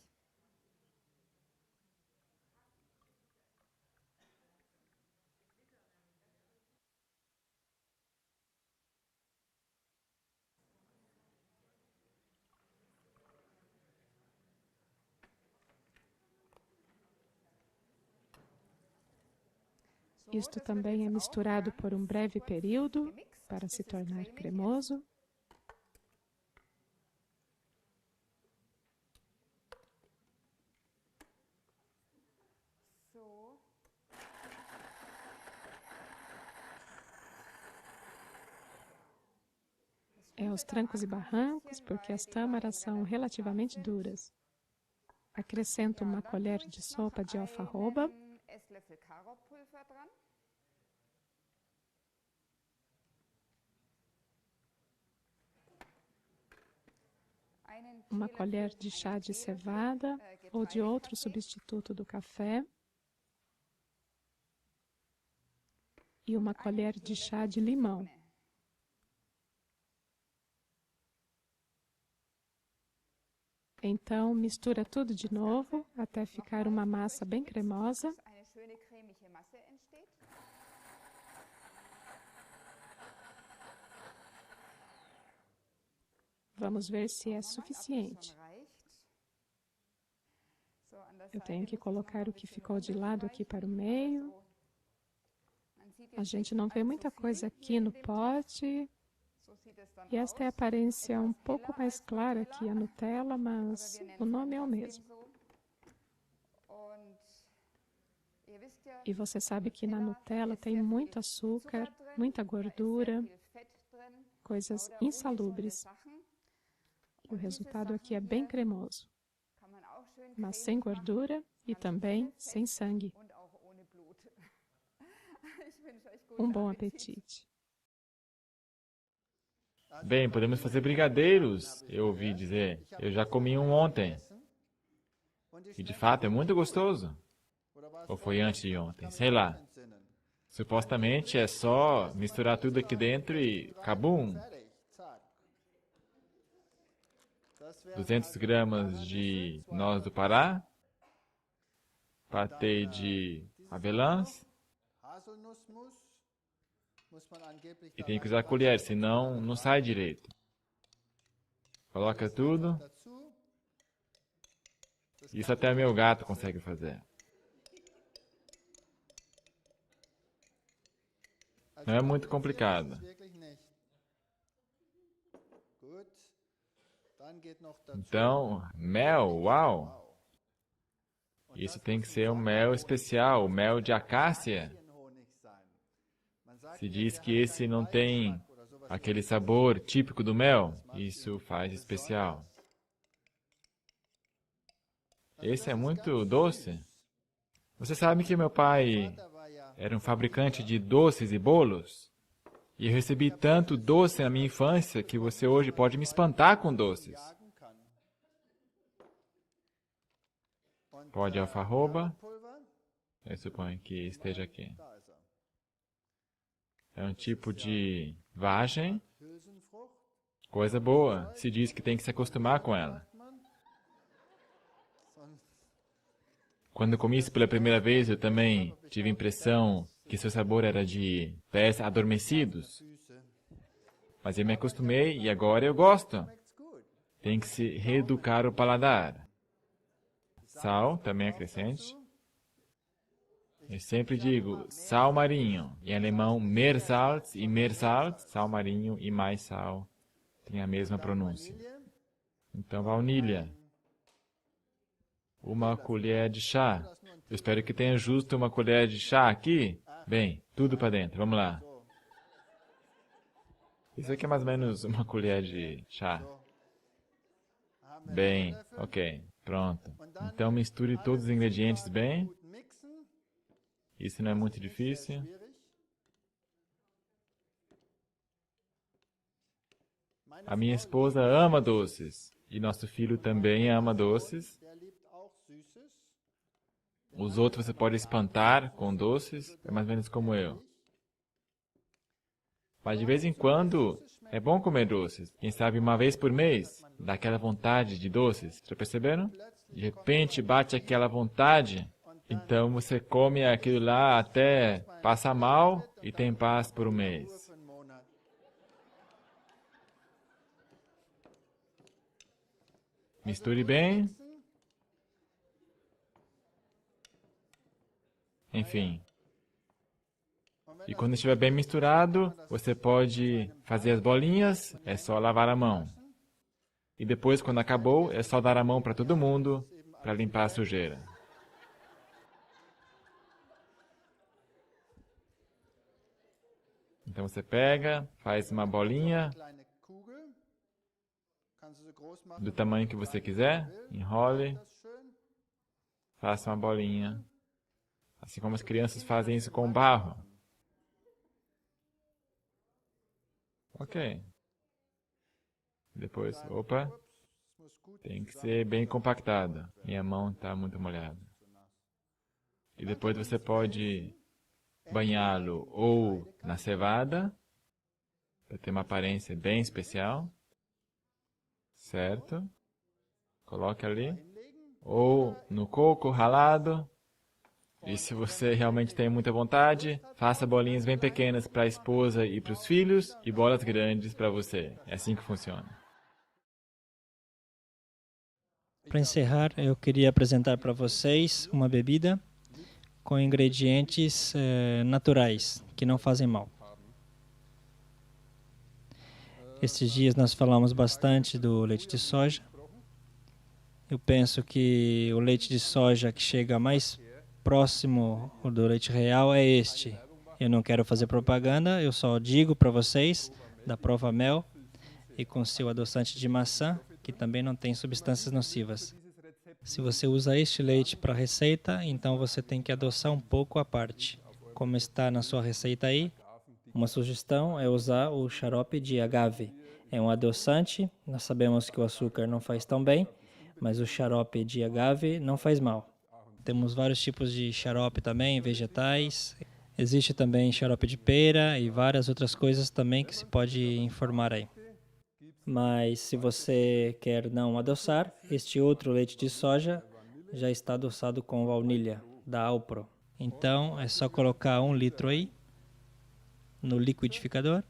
Isto também é misturado por um breve período para se tornar cremoso. É aos trancos e barrancos, porque as tâmaras são relativamente duras. acrescento uma colher de sopa de alfarroba. Uma colher de chá de cevada ou de outro substituto do café. E uma colher de chá de limão. Então, mistura tudo de novo até ficar uma massa bem cremosa. Vamos ver se é suficiente. Eu tenho que colocar o que ficou de lado aqui para o meio. A gente não vê muita coisa aqui no pote. E esta é a aparência um pouco mais clara que a Nutella, mas o nome é o mesmo. E você sabe que na Nutella tem muito açúcar, muita gordura, coisas insalubres. O resultado aqui é bem cremoso, mas sem gordura e também sem sangue. Um bom apetite. Bem, podemos fazer brigadeiros, eu ouvi dizer. Eu já comi um ontem. E de fato é muito gostoso. Ou foi antes de ontem, sei lá. Supostamente é só misturar tudo aqui dentro e cabum! 200 gramas de noz do Pará, patê de avelãs, e tem que usar colher, senão não sai direito. Coloca tudo. Isso até meu gato consegue fazer. Não é muito complicado. Então, mel, uau! Isso tem que ser um mel especial, o mel de acácia. Se diz que esse não tem aquele sabor típico do mel, isso faz especial. Esse é muito doce. Você sabe que meu pai era um fabricante de doces e bolos? E eu recebi tanto doce na minha infância que você hoje pode me espantar com doces. Pó de alfarroba. Eu suponho que esteja aqui. É um tipo de vagem. Coisa boa. Se diz que tem que se acostumar com ela. Quando comi isso pela primeira vez, eu também tive a impressão que seu sabor era de pés adormecidos. Mas eu me acostumei e agora eu gosto. Tem que se reeducar o paladar. Sal também acrescente. Eu sempre digo sal marinho. Em alemão, Meersalz e Meersalz, sal marinho e mais sal. Tem a mesma pronúncia. Então, baunilha. Uma colher de chá. Eu espero que tenha justo uma colher de chá aqui. Bem, tudo para dentro. Vamos lá. Isso aqui é mais ou menos uma colher de chá. Bem, ok. Pronto. Então, misture todos os ingredientes bem. Isso não é muito difícil. A minha esposa ama doces. E nosso filho também ama doces. Os outros você pode espantar com doces. É mais ou menos como eu. Mas de vez em quando, é bom comer doces. Quem sabe uma vez por mês, dá aquela vontade de doces. Já perceberam? De repente bate aquela vontade. Então você come aquilo lá até passar mal e tem paz por um mês. Misture bem. Enfim. E quando estiver bem misturado, você pode fazer as bolinhas, é só lavar a mão. E depois, quando acabou, é só dar a mão para todo mundo para limpar a sujeira. Então você pega, faz uma bolinha do tamanho que você quiser, enrole Faça uma bolinha. Assim como as crianças fazem isso com barro. Ok. Depois, opa, tem que ser bem compactada. Minha mão está muito molhada. E depois você pode banhá-lo ou na cevada, para ter uma aparência bem especial. Certo? Coloque ali. Ou no coco ralado. E se você realmente tem muita vontade, faça bolinhas bem pequenas para a esposa e para os filhos e bolas grandes para você. É assim que funciona. Para encerrar, eu queria apresentar para vocês uma bebida com ingredientes naturais, que não fazem mal. Estes dias nós falamos bastante do leite de soja. Eu penso que o leite de soja que chega mais próximo do leite real é este. Eu não quero fazer propaganda, eu só digo para vocês da Prova Mel e com seu adoçante de maçã, que também não tem substâncias nocivas. Se você usa este leite para receita, então você tem que adoçar um pouco à parte. Como está na sua receita aí, uma sugestão é usar o xarope de agave. É um adoçante, nós sabemos que o açúcar não faz tão bem, mas o xarope de agave não faz mal. Temos vários tipos de xarope também, vegetais. Existe também xarope de pera e várias outras coisas também que se pode informar aí. Mas se você quer não adoçar, este outro leite de soja já está adoçado com baunilha, da Alpro. Então é só colocar 1 litro aí no liquidificador.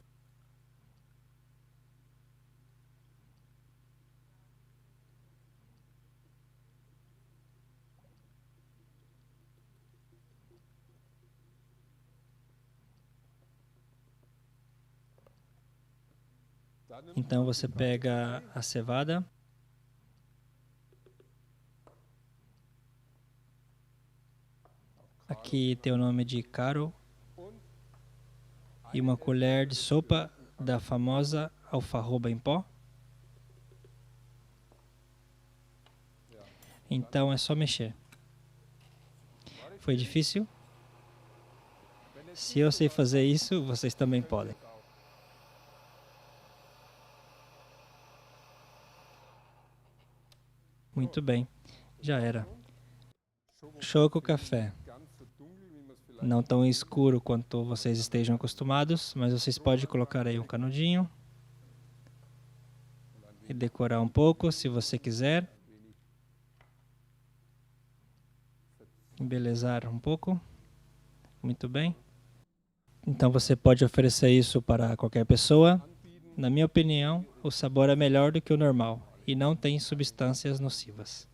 Então você pega a cevada, aqui tem o nome de caro, e uma colher de sopa da famosa alfarroba em pó. Então é só mexer. Foi difícil? Se eu sei fazer isso, vocês também podem. Muito bem, já era. Choco café. Não tão escuro quanto vocês estejam acostumados, mas vocês podem colocar aí um canudinho e decorar um pouco, se você quiser. Embelezar um pouco. Muito bem. Então você pode oferecer isso para qualquer pessoa. Na minha opinião, o sabor é melhor do que o normal e não tem substâncias nocivas.